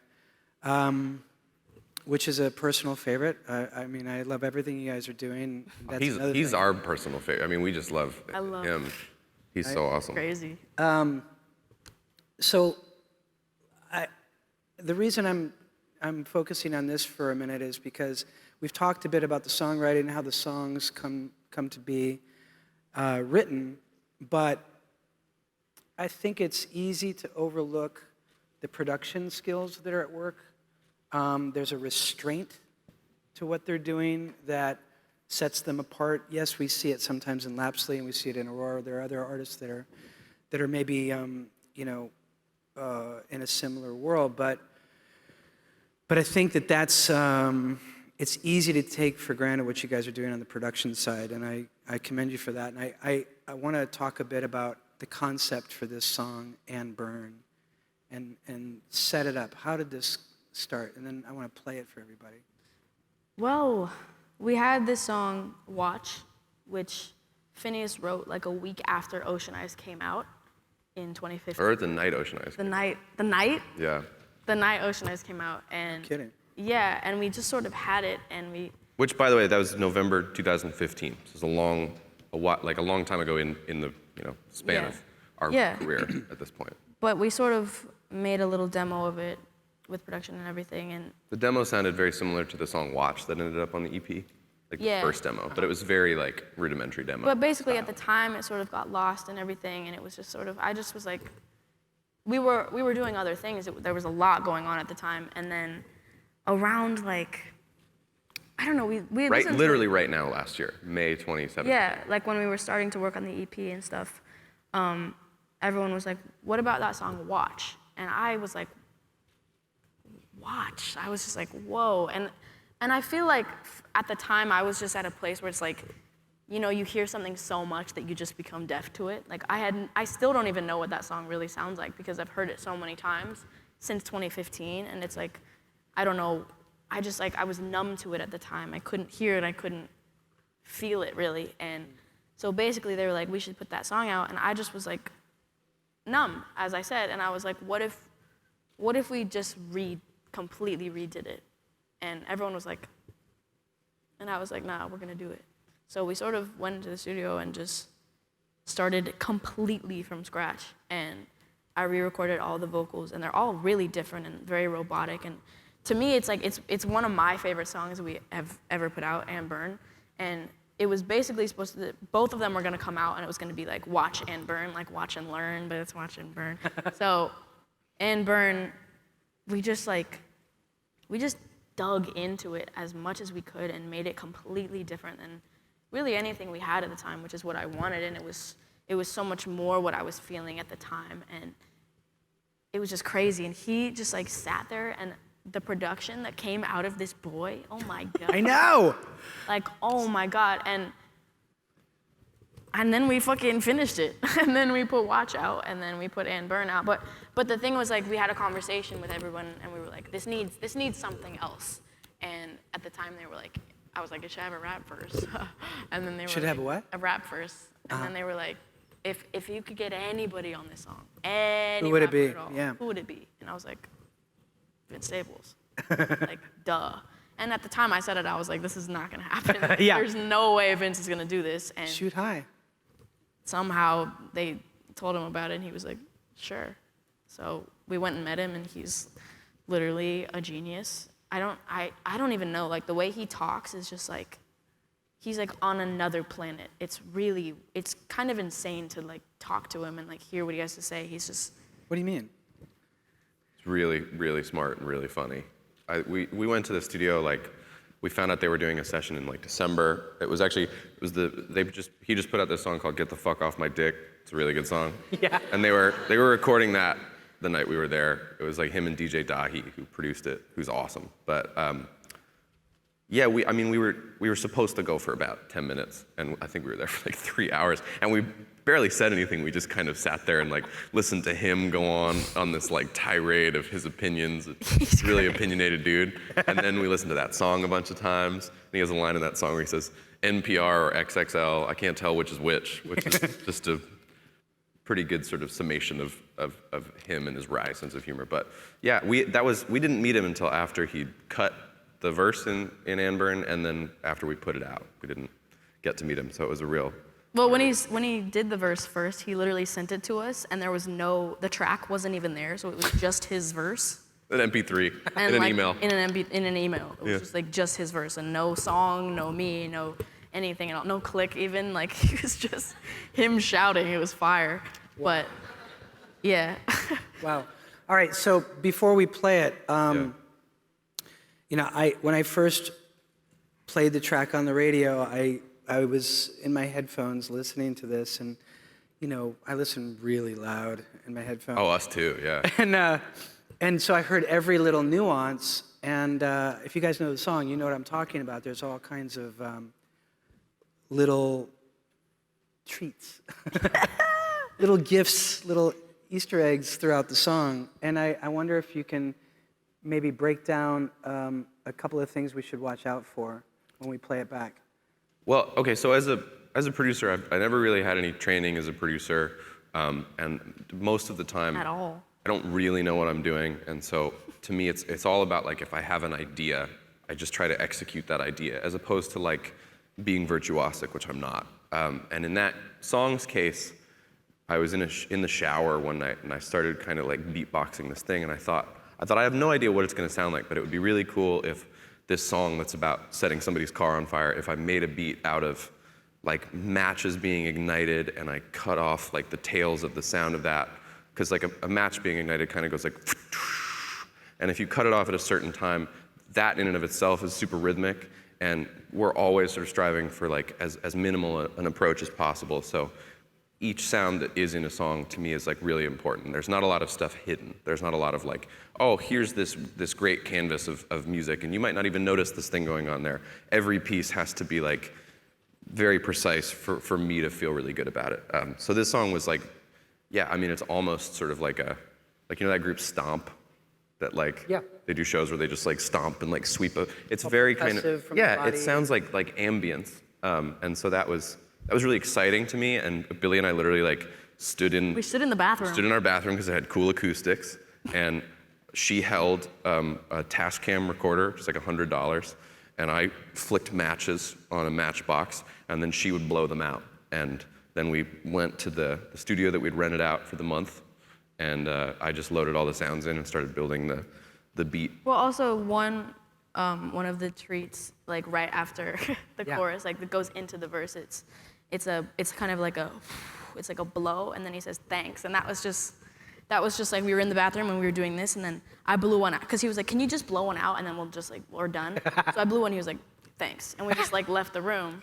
S3: which is a personal favorite. I mean, I love everything you guys are doing. That's
S4: He's our personal favorite. I mean, we just love him. He's so awesome.
S5: Crazy.
S3: So, the reason I'm focusing on this for a minute is because we've talked a bit about the songwriting and how the songs come to be written, but I think it's easy to overlook the production skills that are at work. There's a restraint to what they're doing that sets them apart. Yes, we see it sometimes in Lapsley and we see it in Aurora. There are other artists that are maybe you know, in a similar world, but I think that's it's easy to take for granted what you guys are doing on the production side, and I commend you for that. And I want to talk a bit about the concept for this song, And Burn, and set it up. How did this start? And then I want to play it for everybody.
S5: Well, we had this song, Watch, which Phineas wrote like a week after Ocean Eyes came out in 2015.
S4: Or the night Ocean Eyes.
S5: The night?
S4: Yeah.
S5: The night Ocean Eyes came out, and
S3: Kidding.
S5: yeah, and we just sort of had it, and we.
S4: Which, by the way, that was November 2015. So it's a long time ago in the span of our career at this point.
S5: But we sort of made a little demo of it with production and everything, and.
S4: The demo sounded very similar to the song Watch that ended up on the EP, like the first demo, but it was very like rudimentary demo.
S5: But basically, at the time, it sort of got lost and everything, and it was just sort of. I just was like. We were doing other things. There was a lot going on at the time, and then around like, I don't know, we
S4: literally right now last year, May 2017.
S5: Yeah, like when we were starting to work on the EP and stuff, everyone was like, "What about that song Watch?" And I was like, "Watch." I was just like, "Whoa!" And I feel like at the time I was just at a place where it's like, you know, you hear something so much that you just become deaf to it. Like I still don't even know what that song really sounds like because I've heard it so many times since 2015, and it's like, I don't know, I was numb to it at the time. I couldn't hear it, I couldn't feel it really, and so basically they were like, we should put that song out, and I just was like, numb, as I said, and I was like, what if we just completely redid it? And everyone was like, and I was like, nah, we're gonna do it. So we sort of went into the studio and just started completely from scratch. And I re-recorded all the vocals, and they're all really different and very robotic. And to me, it's like it's one of my favorite songs we have ever put out, And Burn. And it was basically supposed to, both of them were gonna come out, and it was gonna be like Watch and Burn, like Watch and Learn, but it's Watch and Burn. So, And Burn, we just dug into it as much as we could and made it completely different than really anything we had at the time, which is what I wanted, and it was so much more what I was feeling at the time, and it was just crazy. And he just like sat there, and the production that came out of this boy, oh my God.
S3: I know.
S5: Like, oh my God. And then we fucking finished it. And then we put Watch Out, and then we put And Burn Out. But the thing was, like, we had a conversation with everyone, and we were like, this needs something else. And at the time, they were like, I was like, it should have a rap verse. And then they were
S3: Should
S5: like,
S3: have a what?
S5: A rap verse. And then they were like, if you could get anybody on this song, any
S3: Who would it
S5: rapper
S3: be?
S5: at all,
S3: Yeah.
S5: who would it be? And I was like, Vince Staples. Like, duh. And at the time I said it, I was like, this is not gonna happen.
S3: Yeah.
S5: There's no way Vince is gonna do this. And
S3: Shoot high.
S5: somehow they told him about it, and he was like, sure. So we went and met him, and he's literally a genius. I don't even know, like, the way he talks is just like, he's like on another planet. It's kind of insane to like talk to him and like hear what he has to say. He's just,
S3: What do you mean?
S4: It's really, really smart and really funny. We went to the studio, like, we found out they were doing a session in like December. He just put out this song called Get the Fuck Off My Dick. It's a really good song.
S3: Yeah.
S4: And they were recording that the night we were there. It was like him and DJ Dahi who produced it, who's awesome. But yeah, we were supposed to go for about 10 minutes, and I think we were there for like 3 hours, and we barely said anything. We just kind of sat there and like listened to him go on this like tirade of his opinions. He's really opinionated dude. And then we listened to that song a bunch of times, and he has a line in that song where he says, NPR or XXL, I can't tell which is just a pretty good sort of summation of him and his wry sense of humor. But yeah, we didn't meet him until after he'd cut the verse in And Burn, and then after we put it out. We didn't get to meet him, so it was a real...
S5: well, when he did the verse first, he literally sent it to us, and the track wasn't even there, so it was just his verse.
S4: An MP3
S5: And
S4: in an
S5: like,
S4: email.
S5: In an email. It was
S4: Yeah.
S5: just like just his verse, and no song, no me, no anything at all, no click even. Like, it was just him shouting. It was fire. But yeah.
S3: Wow. All right, so before we play it,
S4: Yeah.
S3: you know, when I first played the track on the radio, I was in my headphones listening to this, and you know, I listen really loud in my headphones.
S4: Oh, us too, yeah.
S3: And so I heard every little nuance, and if you guys know the song, you know what I'm talking about. There's all kinds of little treats, little gifts, little Easter eggs throughout the song. And I wonder if you can maybe break down a couple of things we should watch out for when we play it back.
S4: Well, okay, so as a producer, I never really had any training as a producer, and most of the time...
S5: At all.
S4: I don't really know what I'm doing, and so to me, it's all about like if I have an idea, I just try to execute that idea, as opposed to like being virtuosic, which I'm not. And in that song's case, I was in the shower one night, and I started kind of like beatboxing this thing, and I thought I have no idea what it's going to sound like, but it would be really cool if this song that's about setting somebody's car on fire, if I made a beat out of like matches being ignited, and I cut off like the tails of the sound of that. Because like a match being ignited kind of goes like, and if you cut it off at a certain time, that in and of itself is super rhythmic, and we're always sort of striving for like as minimal an approach as possible. So each sound that is in a song to me is like really important. There's not a lot of stuff hidden. There's not a lot of like, oh, here's this great canvas of music, and you might not even notice this thing going on there. Every piece has to be like very precise for me to feel really good about it. So this song was like, yeah, I mean, it's almost sort of like you know that group Stomp, that like,
S3: Yeah.
S4: they do shows where they just like stomp and like sweep it's very kind
S3: percussive
S4: of,
S3: from the
S4: yeah,
S3: body.
S4: it sounds like ambience. And so that was really exciting to me, and Billy and I literally like stood in
S5: We stood in the bathroom.
S4: our bathroom because it had cool acoustics, and she held a Tascam recorder, just like $100, and I flicked matches on a matchbox, and then she would blow them out. And then we went to the studio that we'd rented out for the month, and I just loaded all the sounds in and started building the beat.
S5: Well, also one of the treats, like right after the
S3: Yeah.
S5: chorus, like that goes into the verse. It's kind of like a blow, and then he says thanks, and that was just like we were in the bathroom and we were doing this, and then I blew one out because he was like, can you just blow one out and then we're done. So I blew one. He was like, thanks, and we just like left the room,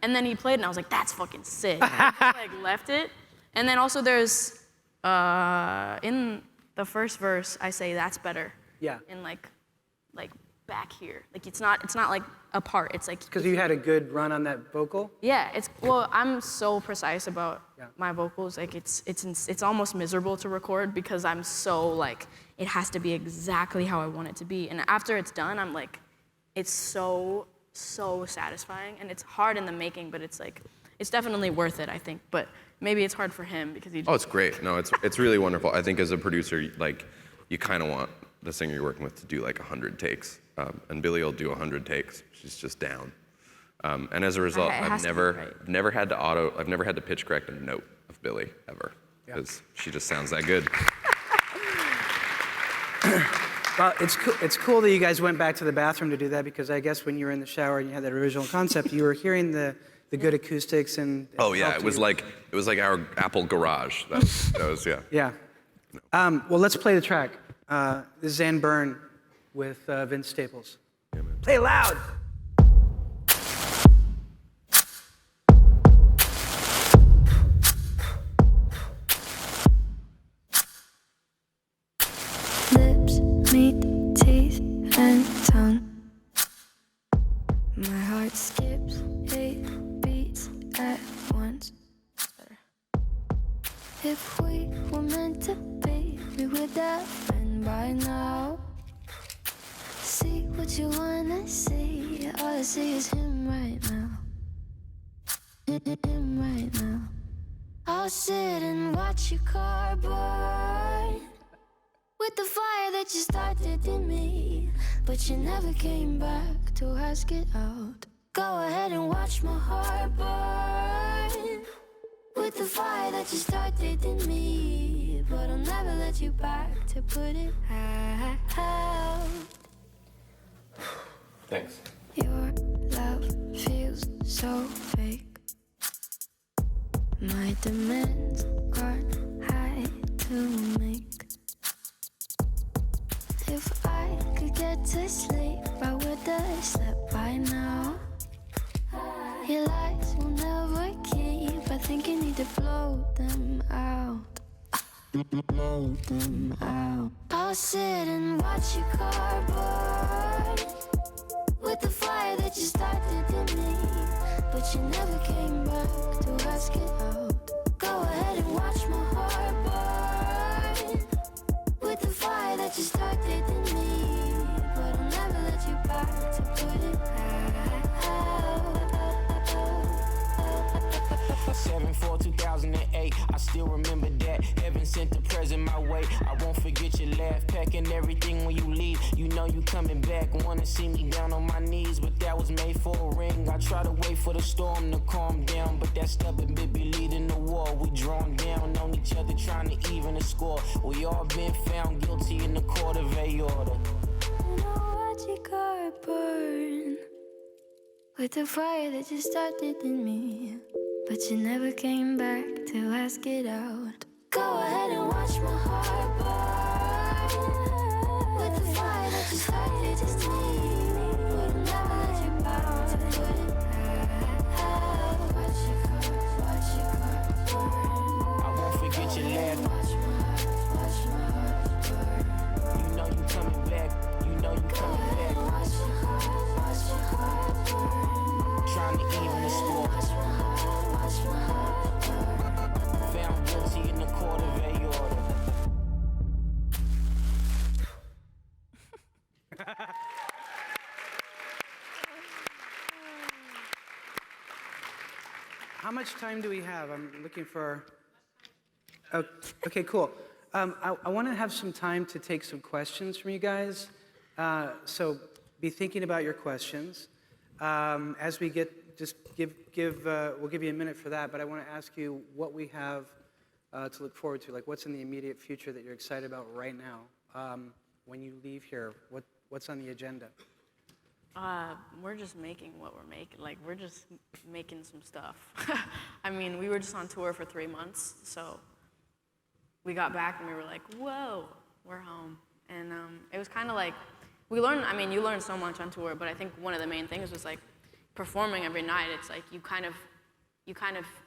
S5: and then he played, and I was like, that's fucking sick. And I just, like left it, and then also there's in the first verse I say that's better.
S3: Yeah.
S5: In like like back here. Like it's not like apart. It's like
S3: Because you had a good run on that vocal?
S5: yeah. Well, I'm so precise about
S3: Yeah.
S5: my vocals. Like it's almost miserable to record because I'm so like it has to be exactly how I want it to be. And after it's done, I'm like, it's so satisfying. And it's hard in the making, but it's like it's definitely worth it, I think. But maybe it's hard for him because he.
S4: Oh, it's great. No, it's really wonderful. I think as a producer, like, you kind of want the singer you're working with to do like 100 takes, and Billie will do 100 takes. She's just down, and as a result,
S5: It
S4: I've
S5: has to be
S4: never
S5: right.
S4: never had to pitch correct a note of Billie ever, because she just sounds that good.
S3: Well, it's cool that you guys went back to the bathroom to do that, because I guess when you were in the shower and you had that original concept, you were hearing the good acoustics and.
S4: Oh yeah,
S3: helped
S4: it was
S3: you.
S4: like our Apple Garage. That was yeah.
S3: Yeah. Well, let's play the track. This is Ann Byrne with Vince Staples. Play loud.
S2: Lips meet teeth and tongue. My heart skips 8 beats at once. If we were meant to be, we would have been by now. See what you wanna see. All I see is him right now. Him right now. I'll sit and watch your car burn with the fire that you started in me, but you never came back to ask it out. Go ahead and watch my heart burn with the fire that you started in me, but I'll never let you back to put it out.
S4: Thanks.
S2: Your love feels so fake. My demands are high to make. If I could get to sleep, I would have slept by now. Your lies will never keep. I think you need to blow them out. Blow them out. I'll sit and watch your car burn with the fire that you started in me, but you never came back to ask it out. Go ahead and watch my heart burn with the fire that you started in me, but I'll never let you back to put it out.
S6: 7/4/2008, I still remember that. Heaven sent the present my way. I won't forget your laugh, packing everything when you leave. You know you coming back, wanna see me down on my knees, but that was made for a ring. I try to wait for the storm to calm down, but that stubborn bit be leading the war. We drawn down on each other, trying to even the score. We all been found guilty in the court of aorta.
S2: And I'll watch your car burn with the fire that you started in me, but you never came back to ask it out. Go ahead and watch my heart burn with the fire that you started in me, but I'll never let you back to put it out. Watch your car burn.
S6: I won't forget your laugh.
S2: Watch my heart burn.
S6: You know you coming back. You know you coming back.
S2: Watch your heart burn.
S6: Trying to even the score.
S2: Watch my heart burn.
S6: Found guilty in the court of aorta.
S3: How much time do we have? I'm looking for. Oh, okay, cool. I want to have some time to take some questions from you guys. So be thinking about your questions. As we get, just we'll give you a minute for that, but I want to ask you what we have to look forward to. Like, what's in the immediate future that you're excited about right now? When you leave here, what's on the agenda?
S5: We're just making what we're making. Like, we're just making some stuff. I mean, we were just on tour for 3 months, so we got back and we were like, whoa, we're home. And it was kind of like, we learned, I mean, you learn so much on tour, but I think one of the main things was like performing every night. It's like you kind of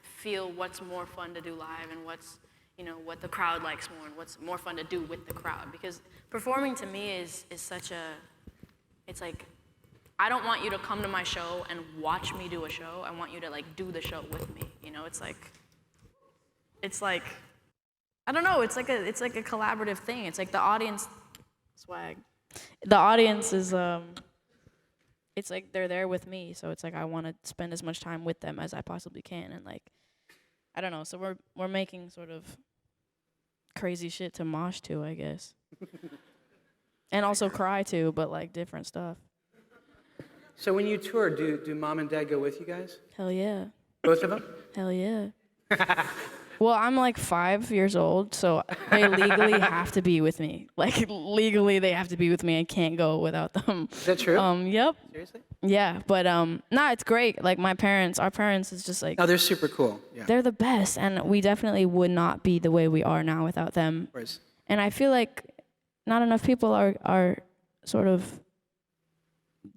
S5: feel what's more fun to do live and what's, you know, what the crowd likes more and what's more fun to do with the crowd. Because performing to me is such a, It's like, I don't want you to come to my show and watch me do a show. I want you to like do the show with me. You know, it's like, I don't know. It's like a collaborative thing. It's like the audience swag. The audience is it's like they're there with me, so it's like I want to spend as much time with them as I possibly can, and like, I don't know. So we're making sort of crazy shit to mosh to, I guess, and also cry to, but like different stuff.
S3: So when you tour, do mom and dad go with you guys?
S5: Hell yeah.
S3: Both of them?
S5: Hell yeah. Well, I'm like 5 years old, so they legally have to be with me. Like legally, they have to be with me. I can't go without them.
S3: Is that true?
S5: Yep.
S3: Seriously?
S5: Yeah, but nah, it's great. Like our parents is just like
S3: Oh, they're super cool. Yeah.
S5: they're the best, and we definitely would not be the way we are now without them.
S3: Of course.
S5: And I feel like not enough people are sort of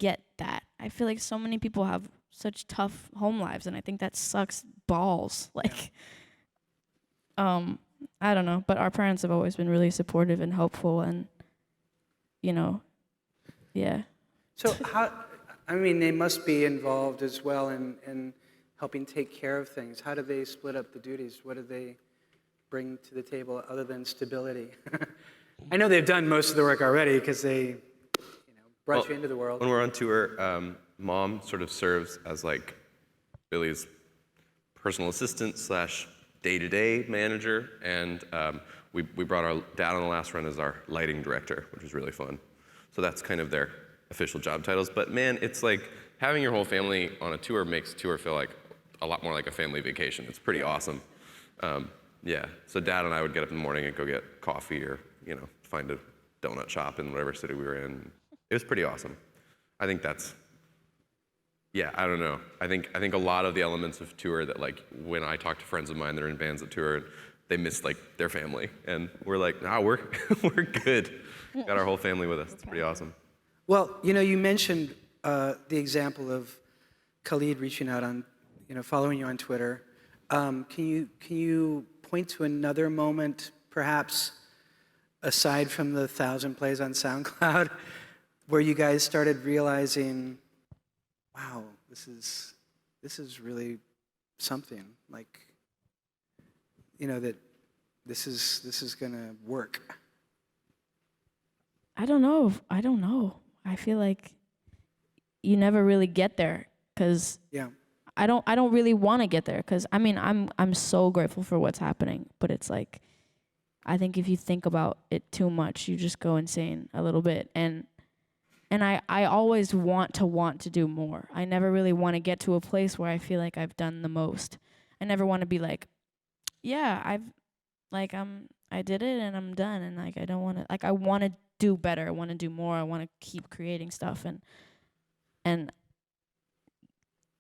S5: get that. I feel like so many people have such tough home lives, and I think that sucks balls. Like, I don't know, but our parents have always been really supportive and helpful, and you know, yeah.
S3: So I mean, they must be involved as well in helping take care of things. How do they split up the duties? What do they bring to the table other than stability? I know they've done most of the work already because they, brought you into the world.
S4: When we're on tour, Mom sort of serves as like Billy's personal assistant / day-to-day manager, and we brought our dad on the last run as our lighting director, which was really fun. So that's kind of their official job titles. But man, it's like having your whole family on a tour makes tour feel like a lot more like a family vacation. It's pretty awesome. Yeah, so Dad and I would get up in the morning and go get coffee or, find a donut shop in whatever city we were in. It was pretty awesome. I think that's, yeah, I don't know. I think a lot of the elements of tour that like when I talk to friends of mine that are in bands that tour, they miss like their family. And we're like, nah, we're good. Got our whole family with us. It's pretty awesome.
S3: Well, you mentioned the example of Khalid reaching out on, following you on Twitter. Can you point to another moment, perhaps aside from the 1,000 plays on SoundCloud, where you guys started realizing, wow, this is really something, like, that this is gonna work?
S5: I don't know. I feel like you never really get there, because
S3: Yeah.
S5: I don't really want to get there, because I mean I'm so grateful for what's happening, but it's like I think if you think about it too much, you just go insane a little bit, and I always want to do more. I never really want to get to a place where I feel like I've done the most. I never want to be like, yeah, I did it and I'm done, and like I don't want to, like, I want to do better. I want to do more. I want to keep creating stuff and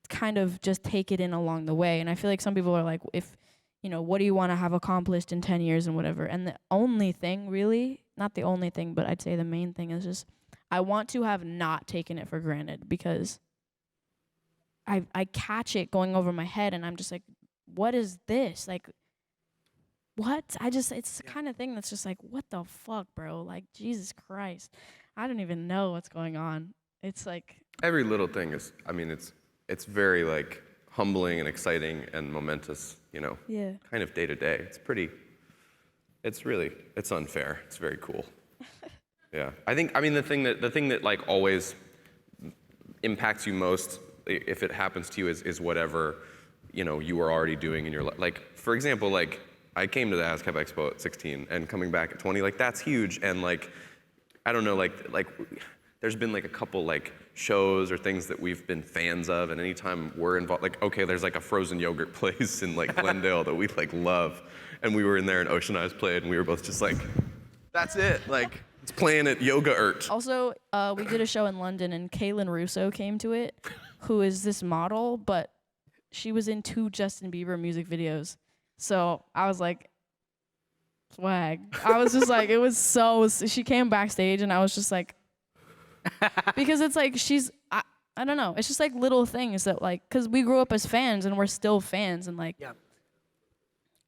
S5: kind of just take it in along the way. And I feel like some people are like, if, what do you want to have accomplished in 10 years and whatever? And the only thing really, not the only thing, but I'd say the main thing is just, I want to have not taken it for granted, because I catch it going over my head and I'm just like, what is this? Like, what? It's the kind of thing that's just like, what the fuck, bro? Like, Jesus Christ. I don't even know what's going on. It's like,
S4: Every little thing is, I mean, it's very like humbling and exciting and momentous,
S5: yeah.
S4: kind of day to day. It's unfair. It's very cool. Yeah. I mean, the thing that like always impacts you most, if it happens to you, is whatever, you were already doing in your life. Like, for example, like, I came to the ASCAP Expo at 16 and coming back at 20, like, that's huge. And like, I don't know, like there's been like a couple like shows or things that we've been fans of, and anytime we're involved, like, okay, there's like a frozen yogurt place in like Glendale that we like love, and we were in there and Ocean Eyes played, and we were both just like, that's it, like, it's playing at Yoga Ert.
S5: Also, we did a show in London and Kaylin Russo came to it, who is this model, but she was in 2 Justin Bieber music videos. So I was like, swag. I was just like, it was so, she came backstage and I was just like, because it's like, I don't know. It's just like little things that like, cause we grew up as fans and we're still fans, and like,
S3: Yeah.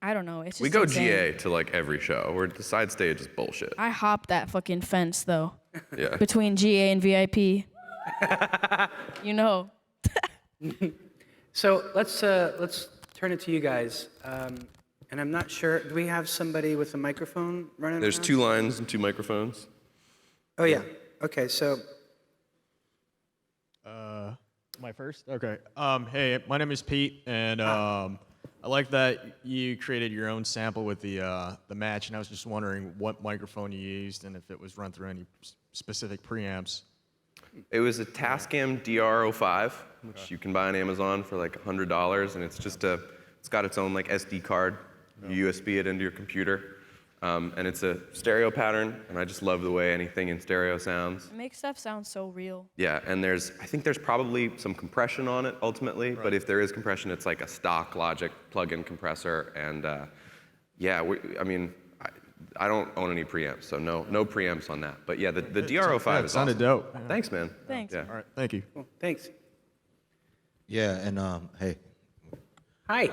S5: I don't know. It's just
S4: We go
S5: insane.
S4: GA to like every show, where the side stage is bullshit.
S5: I hopped that fucking fence though,
S4: Yeah.
S5: between GA and VIP. You know.
S3: So let's turn it to you guys. And I'm not sure, do we have somebody with a microphone running
S4: There's
S3: around?
S4: 2 lines and 2 microphones.
S3: Oh, yeah. Okay, so
S7: My first? Okay. Hey, my name is Pete, and I like that you created your own sample with the match, and I was just wondering what microphone you used and if it was run through any specific preamps.
S4: It was a Tascam DR05, which you can buy on Amazon for like $100, and it's got its own like SD card. You USB it into your computer, and it's a stereo pattern, and I just love the way anything in stereo sounds.
S5: It makes stuff sound so real.
S4: Yeah, and I think there's probably some compression on it ultimately, but if there is compression, it's like a stock Logic plug-in compressor, and I don't own any preamps, so no preamps on that. But yeah, the DR05
S7: Yeah, it
S4: is
S7: sounded
S4: awesome.
S7: dope.
S4: Thanks, man.
S5: Thanks.
S4: Yeah.
S7: All right, thank you.
S3: cool. Thanks.
S8: Yeah, and hey,
S3: Hi.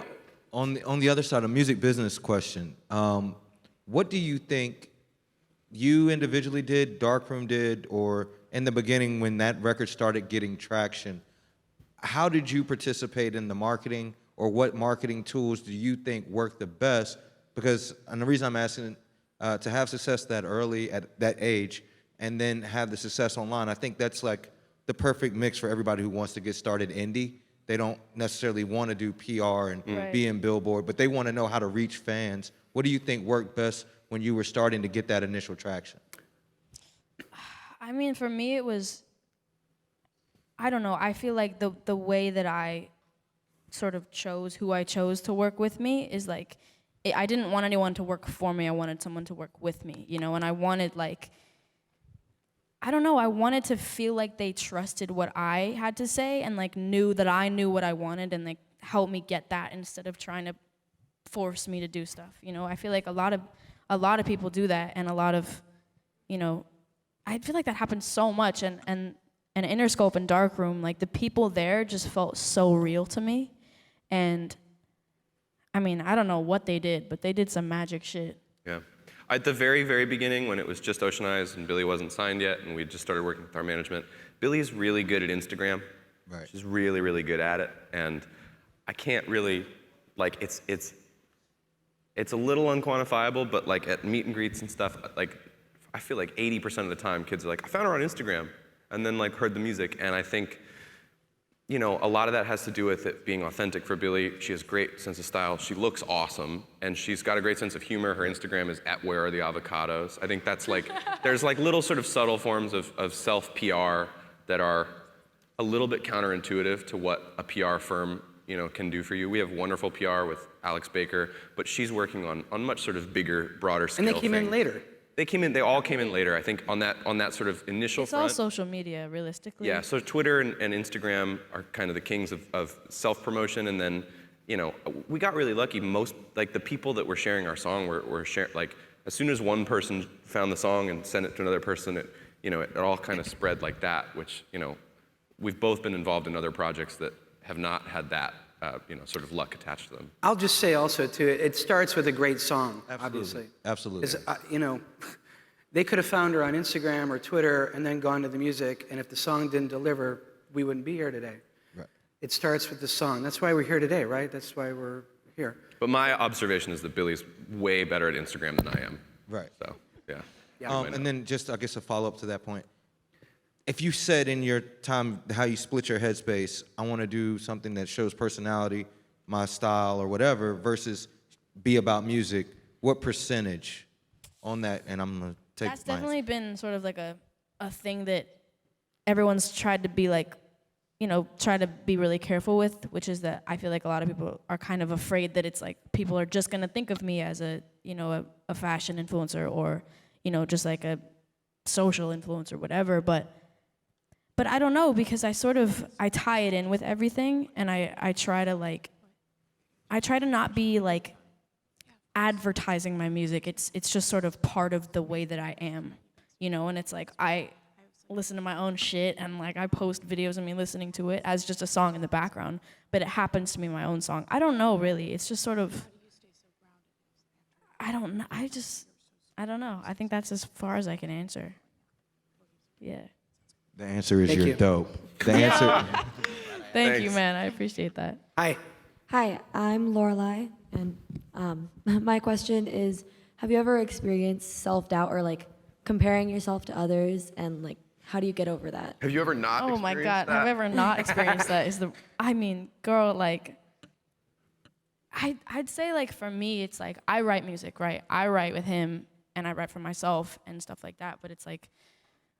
S8: on the other side, a music business question. What do you think you individually did, Darkroom did, or in the beginning when that record started getting traction? How did you participate in the marketing, or what marketing tools do you think work the best? Because, and the reason I'm asking, to have success that early at that age, and then have the success online, I think that's like the perfect mix for everybody who wants to get started indie. They don't necessarily want to do PR and
S5: Right.
S8: be in Billboard, but they want to know how to reach fans. What do you think worked best when you were starting to get that initial traction?
S5: I mean, for me, it was, I don't know, I feel like the way that I sort of chose who I chose to work with me is like, I didn't want anyone to work for me. I wanted someone to work with me, you know, and I wanted like, I don't know, I wanted to feel like they trusted what I had to say and like knew that I knew what I wanted and like helped me get that instead of trying to force me to do stuff. You know, I feel like a lot of people do that, and a lot of, you know, I feel like that happens so much, and Interscope and Darkroom, like the people there just felt so real to me. And I mean, I don't know what they did, but they did some magic shit.
S4: Yeah. At the very, very beginning, when it was just Ocean Eyes and Billy wasn't signed yet, and we just started working with our management, Billy's really good at Instagram.
S8: Right.
S4: She's really, really good at it, and I can't really, like, it's a little unquantifiable, but like at meet and greets and stuff, like, I feel like 80% of the time kids are like, I found her on Instagram, and then like heard the music, and I think, you know, a lot of that has to do with it being authentic for Billy. She has great sense of style. She looks awesome, and she's got a great sense of humor. Her Instagram is @whereartheavocados. I think that's like, there's like little sort of subtle forms of self-PR that are a little bit counterintuitive to what a PR firm, you know, can do for you. We have wonderful PR with Alex Baker, but she's working on much sort of bigger, broader scale
S3: And they came in
S4: things.
S3: later.
S4: They all came in later, I think, on that sort of initial
S5: It's all
S4: front.
S5: social media, realistically.
S4: Yeah, so Twitter and Instagram are kind of the kings of self-promotion, and then, you know, we got really lucky. Most, like, the people that were sharing our song were sharing, like, as soon as one person found the song and sent it to another person, it all kind of spread like that, which, you know, we've both been involved in other projects that have not had that, sort of luck attached to them.
S3: I'll just say also, too, it starts with a great song, obviously.
S8: Absolutely.
S3: 'Cause, you know, they could have found her on Instagram or Twitter and then gone to the music, and if the song didn't deliver, we wouldn't be here today.
S8: Right.
S3: It starts with the song. That's why we're here today, right? That's why we're here.
S4: But my observation is that Billy's way better at Instagram than I am.
S8: Right.
S4: So, yeah.
S8: And then just, I guess, a follow-up to that point. If you said in your time how you split your headspace, I want to do something that shows personality, my style, or whatever, versus be about music, what percentage on that? And I'm going to take
S5: That's
S8: my
S5: definitely been sort of like a thing that everyone's tried to be like, you know, try to be really careful with, which is that I feel like a lot of people are kind of afraid that it's like people are just gonna think of me as a, you know, a fashion influencer or, you know, just like a social influencer, whatever. But I don't know, because I tie it in with everything, and I try to not be like advertising my music. It's just sort of part of the way that I am, you know. And it's like I listen to my own shit, and like I post videos of me listening to it as just a song in the background, but it happens to be my own song. I don't know, really. It's just sort of, I don't know. I don't know. I think that's as far as I can answer. Yeah.
S8: The answer is
S3: Thank
S8: you're
S3: you.
S8: dope. The answer.
S5: Thank you,
S4: Thanks.
S5: man. I appreciate that.
S3: Hi.
S9: Hi, I'm Lorelai, and my question is: have you ever experienced self-doubt or like comparing yourself to others, and like how do you get over that?
S4: Have you ever not
S5: Oh my
S4: experienced
S5: God,
S4: that?
S5: have I ever not experienced that? I mean, girl, like, I'd say like for me, it's like I write music, right? I write with him and I write for myself and stuff like that. But it's like,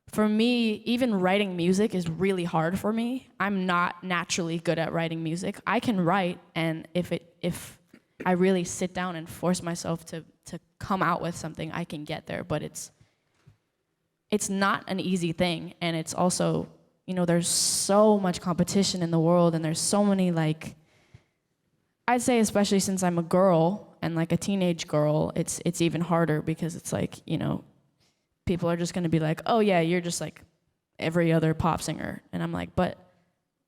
S5: for me, even writing music is really hard for me. I'm not naturally good at writing music. I can write, and if I really sit down and force myself to come out with something, I can get there. But it's not an easy thing, and it's also, you know, there's so much competition in the world, and there's so many, like, I'd say especially since I'm a girl and like a teenage girl, it's even harder because it's like, you know, people are just gonna be like, oh yeah, you're just like every other pop singer. And I'm like, but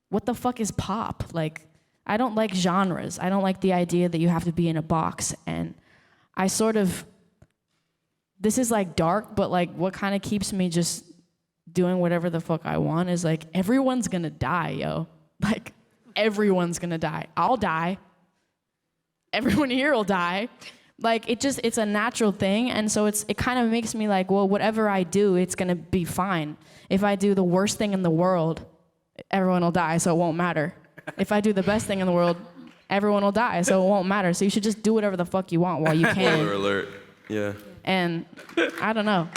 S5: what the fuck is pop? Like, I don't like genres. I don't like the idea that you have to be in a box. And I sort of, this is like dark, but like what kind of keeps me just doing whatever the fuck I want is like, everyone's gonna die, yo. Like, everyone's gonna die. I'll die. Everyone here will die. Like, it's a natural thing, and so it kind of makes me like, well, whatever I do, it's gonna be fine. If I do the worst thing in the world, everyone will die, so it won't matter. If I do the best thing in the world, everyone will die, so it won't matter. So you should just do whatever the fuck you want while you can.
S4: Spoiler alert. Yeah.
S5: And I don't know.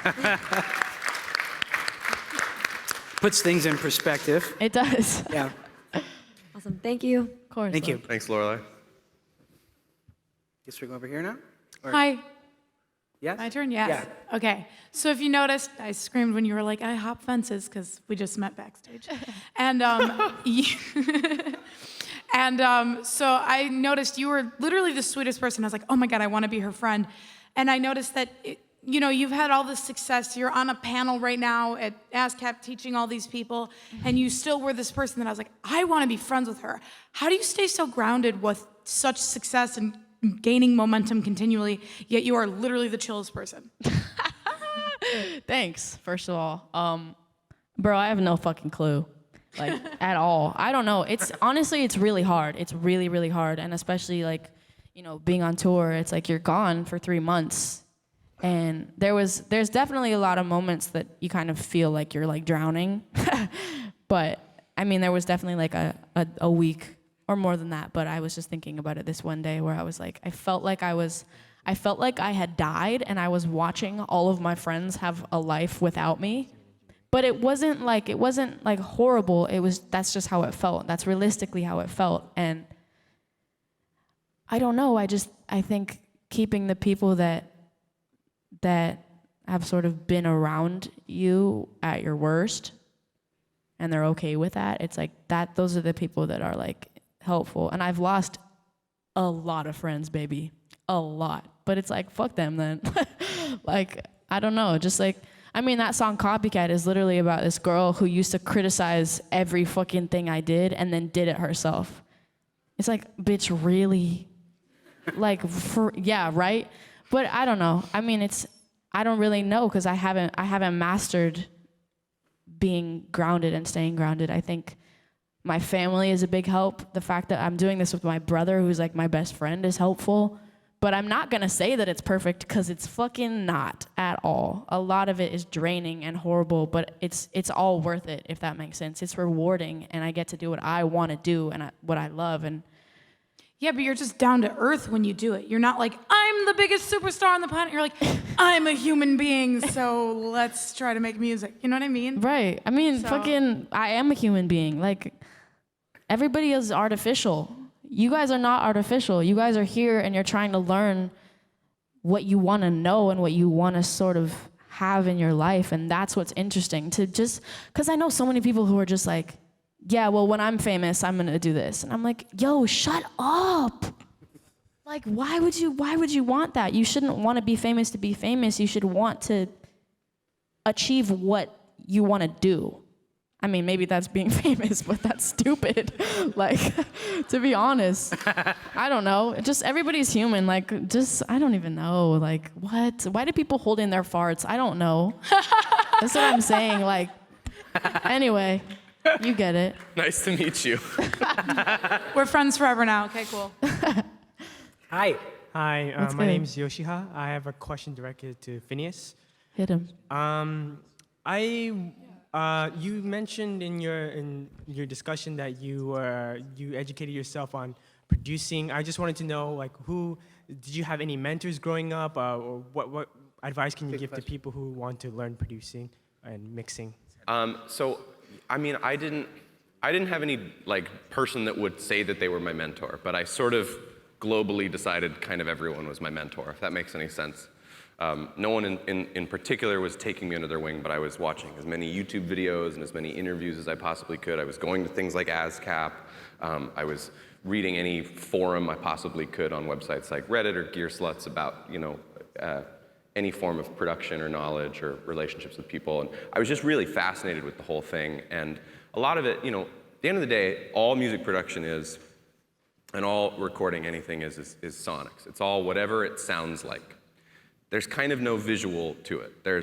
S3: Puts things in perspective.
S5: It does.
S3: Yeah.
S9: Awesome, thank you.
S5: Of course.
S3: Thank you.
S4: Thanks, Lorelai.
S3: Guess we go over here now? Or-
S10: Hi,
S3: Yes?
S10: my turn? Yes.
S3: Yeah.
S10: Okay. So if you noticed, I screamed when you were like, I hop fences, because we just met backstage. And so I noticed you were literally the sweetest person. I was like, oh my God, I want to be her friend. And I noticed that, you know, you've had all this success. You're on a panel right now at ASCAP teaching all these people, and you still were this person that I was like, I want to be friends with her. How do you stay so grounded with such success and gaining momentum continually, yet you are literally the chillest person?
S5: Thanks, first of all. Bro, I have no fucking clue. Like, at all. I don't know. It's honestly, it's really hard. It's really, really hard. And especially like, you know, being on tour, it's like you're gone for 3 months. And there's definitely a lot of moments that you kind of feel like you're like drowning. But I mean, there was definitely like a week or more than that, but I was just thinking about it this one day where I was like, I felt like I had died and I was watching all of my friends have a life without me. But it wasn't like horrible. That's just how it felt. That's realistically how it felt. And I don't know, I think keeping the people that have sort of been around you at your worst and they're okay with that, it's like that, those are the people that are like helpful. And I've lost a lot of friends, baby. A lot. But it's like, fuck them then. Like, I don't know. Just like, I mean, that song Copycat is literally about this girl who used to criticize every fucking thing I did and then did it herself. It's like, bitch, really? Like, yeah, right? But I don't know. I mean, I don't really know because I haven't mastered being grounded and staying grounded. I think my family is a big help. The fact that I'm doing this with my brother, who's like my best friend, is helpful. But I'm not gonna say that it's perfect because it's fucking not at all. A lot of it is draining and horrible, but it's all worth it, if that makes sense. It's rewarding, and I get to do what I want to do and what I love. And
S10: Yeah, but you're just down to earth when you do it. You're not like, I'm the biggest superstar on the planet. You're like, I'm a human being, so let's try to make music. You know what I mean?
S5: right, I mean,
S10: So-
S5: I am a human being. Like, everybody is artificial. You guys are not artificial. You guys are here and you're trying to learn what you want to know and what you want to sort of have in your life. And that's what's interesting to just, because I know so many people who are just like, yeah, well, when I'm famous, I'm going to do this. And I'm like, yo, shut up. Like, why would you want that? You shouldn't want to be famous to be famous. You should want to achieve what you want to do. I mean, maybe that's being famous, but that's stupid. Like, to be honest, I don't know. Just everybody's human. Like, I don't even know. Like, what? Why do people hold in their farts? I don't know. That's what I'm saying. Like, Anyway, you get it.
S4: Nice to meet you.
S10: We're friends forever now. Okay, cool.
S11: Hi. Hi,
S5: What's
S11: my
S5: good?
S11: name's Yoshiha. I have a question directed to Phineas.
S5: Hit him.
S11: You mentioned in your discussion that you educated yourself on producing. I just wanted to know, like, did you have any mentors growing up, or what advice can you give to people who want to learn producing and mixing?
S4: So, I mean, I didn't have any like person that would say that they were my mentor, but I sort of globally decided kind of everyone was my mentor, if that makes any sense. No one in particular was taking me under their wing, but I was watching as many YouTube videos and as many interviews as I possibly could. I was going to things like ASCAP. I was reading any forum I possibly could on websites like Reddit or Gearsluts about, any form of production or knowledge or relationships with people. And I was just really fascinated with the whole thing. And a lot of it, at the end of the day, all music production is, and all recording anything is sonics. It's all whatever it sounds like. There's kind of no visual to it. There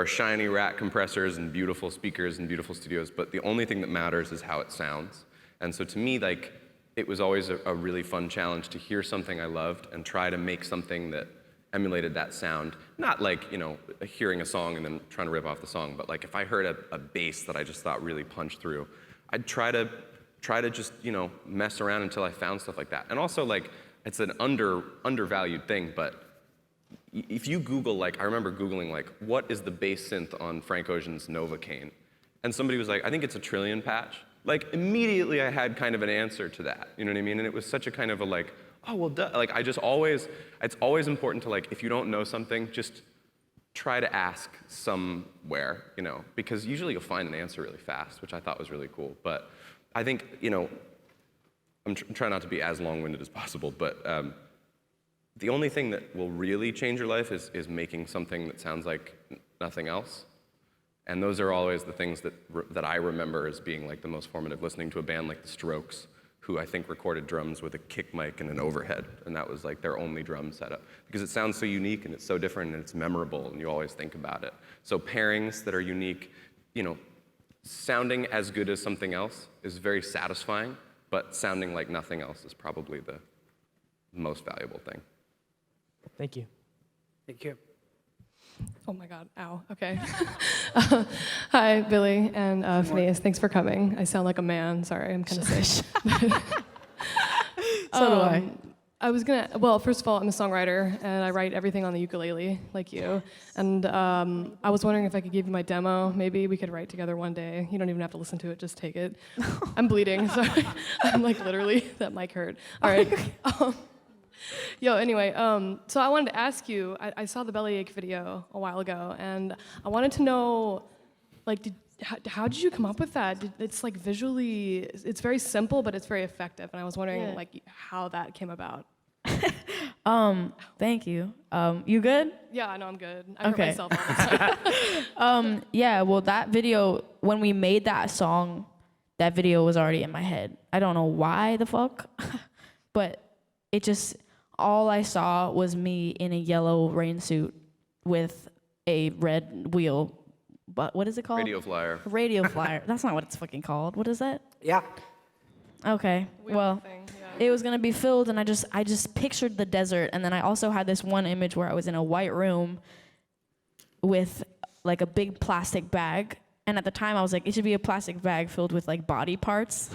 S4: are shiny rat compressors and beautiful speakers and beautiful studios, but the only thing that matters is how it sounds. And so to me, like, it was always a really fun challenge to hear something I loved and try to make something that emulated that sound. Not like, hearing a song and then trying to rip off the song, but like if I heard a bass that I just thought really punched through, I'd try to just, mess around until I found stuff like that. And also, like, it's an undervalued thing, but if you Google, like, I remember Googling, like, what is the bass synth on Frank Ocean's Novocaine? And somebody was like, I think it's a trillion patch. Like, immediately I had kind of an answer to that, you know what I mean? And it was such a kind of a like, oh, well, duh. Like, it's always important to, like, if you don't know something, just try to ask somewhere, because usually you'll find an answer really fast, which I thought was really cool. But I think, I'm trying not to be as long-winded as possible, but the only thing that will really change your life is making something that sounds like nothing else. And those are always the things that I remember as being like the most formative, listening to a band like The Strokes, who I think recorded drums with a kick mic and an overhead, and that was like their only drum setup. Because it sounds so unique and it's so different and it's memorable and you always think about it. So pairings that are unique, sounding as good as something else is very satisfying, but sounding like nothing else is probably the most valuable thing.
S11: Thank you.
S3: Thank you.
S12: Oh my God, ow, okay. Hi, Billy and Phineas, thanks for coming. I sound like a man, sorry, I'm kind of sick.
S5: So do I.
S12: I was well, first of all, I'm a songwriter, and I write everything on the ukulele, like you. And I was wondering if I could give you my demo. Maybe we could write together one day. You don't even have to listen to it, just take it. I'm bleeding, sorry. I'm like literally, that mic hurt. All right. Anyway, so I wanted to ask you, I saw the Bellyache video a while ago, and I wanted to know, like, how did you come up with that? It's like visually, it's very simple, but it's very effective, and I was wondering, like, how that came about.
S5: Thank you. You good?
S12: Yeah, I know I'm good. I hurt
S5: Okay.
S12: myself all the time.
S5: Yeah, well, that video, when we made that song, that video was already in my head. I don't know why the fuck, but it just, all I saw was me in a yellow rain suit with a red wheel. But what is it called?
S4: Radio flyer.
S5: Radio flyer. That's not what it's fucking called. What is that?
S3: Yeah.
S5: Okay. Well, it was gonna be filled, and I just pictured the desert, and then I also had this one image where I was in a white room with like a big plastic bag, and at the time I was like, it should be a plastic bag filled with like body parts,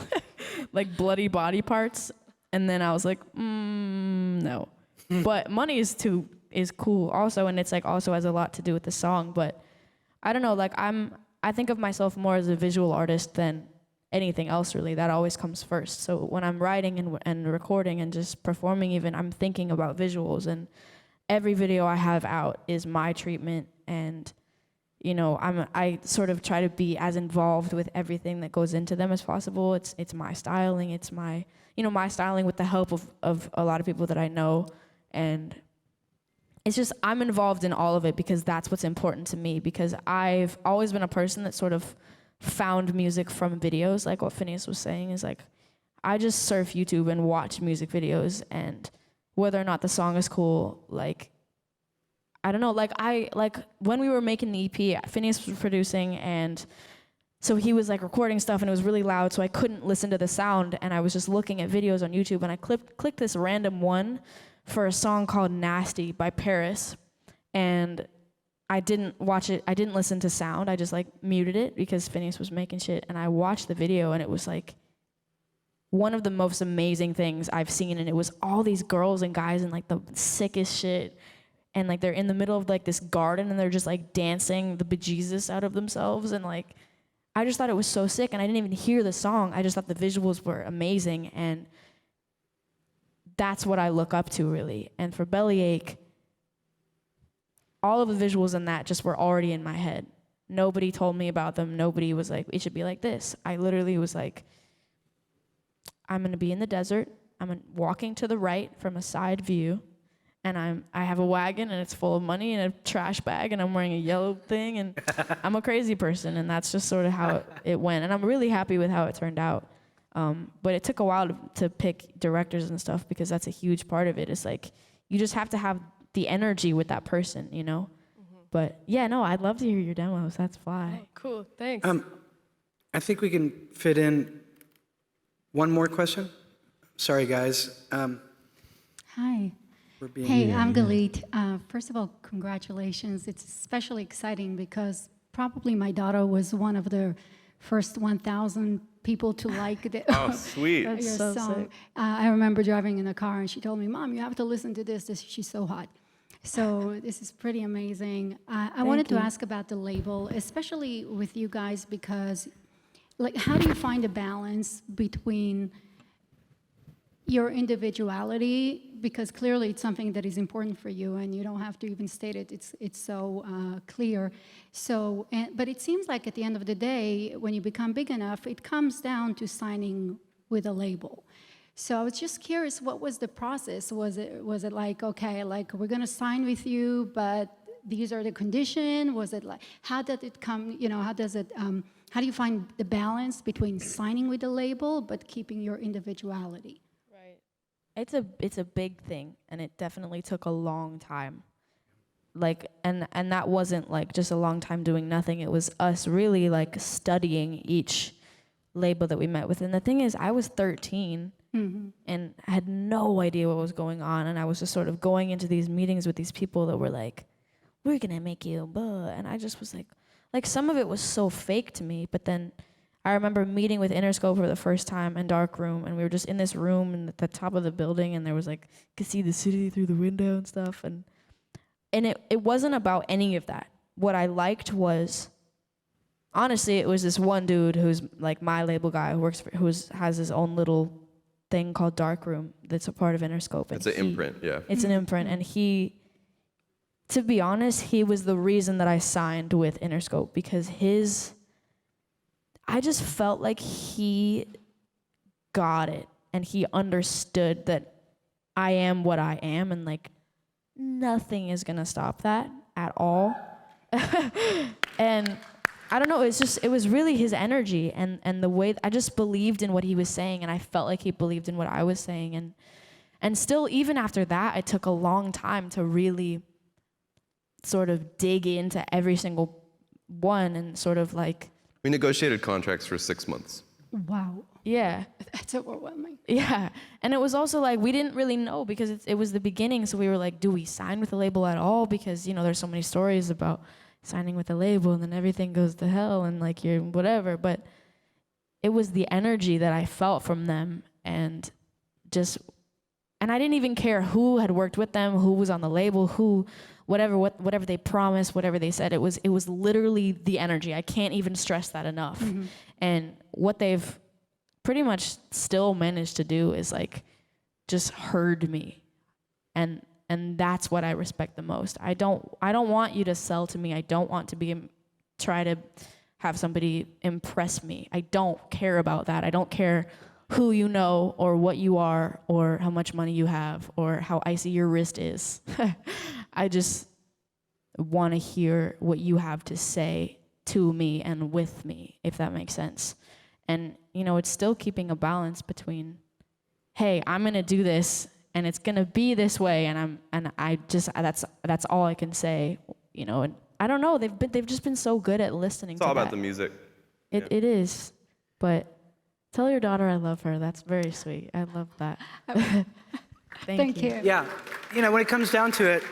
S5: like bloody body parts, and then I was like, no. But money is cool also, and it's like also has a lot to do with the song, but I don't know, like I think of myself more as a visual artist than anything else really. That always comes first. So when I'm writing and recording and just performing even, I'm thinking about visuals, and every video I have out is my treatment, and I sort of try to be as involved with everything that goes into them as possible. It's my styling, it's my my styling with the help of a lot of people that I know, and it's just I'm involved in all of it because that's what's important to me, because I've always been a person that sort of found music from videos, like what Phineas was saying, is like I just surf YouTube and watch music videos, and whether or not the song is cool, like I don't know, like when we were making the EP, Phineas was producing, and So he was like recording stuff and it was really loud, so I couldn't listen to the sound, and I was just looking at videos on YouTube, and I clicked this random one for a song called Nasty by Paris, and I didn't watch it, I didn't listen to sound, I just like muted it because Phineas was making shit, and I watched the video, and it was like one of the most amazing things I've seen, and it was all these girls and guys in like the sickest shit, and like they're in the middle of like this garden, and they're just like dancing the bejesus out of themselves, and like I just thought it was so sick, and I didn't even hear the song. I just thought the visuals were amazing, and that's what I look up to, really. And for Bellyache, all of the visuals in that just were already in my head. Nobody told me about them. Nobody was like, it should be like this. I literally was like, I'm gonna be in the desert. I'm walking to the right from a side view, and I have a wagon, and it's full of money and a trash bag, and I'm wearing a yellow thing, and I'm a crazy person, and that's just sort of how it went. And I'm really happy with how it turned out. But it took a while to pick directors and stuff, because that's a huge part of it. It's like, you just have to have the energy with that person, you know? But yeah, no, I'd love to hear your demos. That's fly.
S12: Oh, cool, thanks.
S3: I think we can fit in one more question. Sorry, guys.
S13: Hi.
S3: We're being
S13: Hey, I'm Galit. First of all, congratulations. It's especially exciting because probably my daughter was one of the first 1,000 people to like
S4: Oh, sweet.
S13: your
S5: That's so
S13: song.
S5: sick.
S13: I remember driving in the car, and she told me, "Mom, you have to listen to this. She's so hot." So this is pretty amazing. I wanted to ask about the label, especially with you guys, because like, how do you find a balance between your individuality, because clearly it's something that is important for you, and you don't have to even state it. It's so clear. So, but it seems like at the end of the day, when you become big enough, it comes down to signing with a label. So I was just curious, what was the process? Was it like, okay, like we're gonna sign with you, but these are the conditions? Was it like, how did it come? You know, how does it? How do you find the balance between signing with the label but keeping your individuality?
S5: It's a big thing, and it definitely took a long time. Like, and that wasn't like just a long time doing nothing. It was us really like studying each label that we met with. And the thing is, I was 13 and had no idea what was going on, and I was just sort of going into these meetings with these people that were like, "We're gonna make you," and I just was like some of it was so fake to me. But then I remember meeting with Interscope for the first time in Darkroom, and we were just in this room at the top of the building, and there was like, you could see the city through the window and stuff, and it wasn't about any of that. What I liked was, honestly, it was this one dude who's like my label guy who has his own little thing called Darkroom that's a part of Interscope.
S4: It's an imprint, yeah.
S5: It's an imprint, and to be honest, he was the reason that I signed with Interscope, because I just felt like he got it, and he understood that I am what I am, and like nothing is gonna stop that at all. And I don't know, it was really his energy and the way I just believed in what he was saying, and I felt like he believed in what I was saying, and still, even after that, it took a long time to really sort of dig into every single one and sort of like.
S4: We negotiated contracts for 6 months.
S13: Wow.
S5: Yeah.
S13: That's overwhelming.
S5: Yeah. And it was also like, we didn't really know, because it was the beginning. So we were like, do we sign with a label at all? Because, you know, there's so many stories about signing with a label and then everything goes to hell and like you're whatever. But it was the energy that I felt from them, and I didn't even care who had worked with them, who was on the label, whatever they promised, whatever they said. It was literally the energy. I can't even stress that enough. And what they've pretty much still managed to do is like just herd me, and that's what I respect the most. I don't want you to sell to me. I don't want to try to have somebody impress me. I don't care about that. I don't care who you know or what you are or how much money you have or how icy your wrist is. I just want to hear what you have to say to me and with me, if that makes sense. And, you know, it's still keeping a balance between, hey, I'm going to do this and it's going to be this way, and that's all I can say, you know. And I don't know, they've just been so good at listening
S4: It's
S5: to
S4: all
S5: that.
S4: about the music.
S14: It is, but tell your daughter I love her. That's very sweet. I love that.
S13: Thank you.
S3: Yeah, when it comes down to it,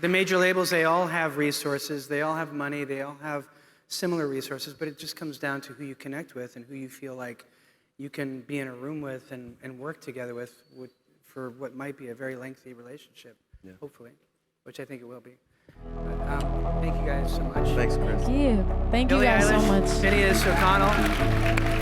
S3: the major labels, they all have resources, they all have money, they all have similar resources, but it just comes down to who you connect with and who you feel like you can be in a room with and work together with for what might be a very lengthy relationship, hopefully, which I think it will be. But, thank you guys so much.
S4: Thanks, Chris.
S14: Thank you. Thank you
S3: Billie
S14: guys so
S3: Eilish,
S14: much.
S3: Phineas O'Connell.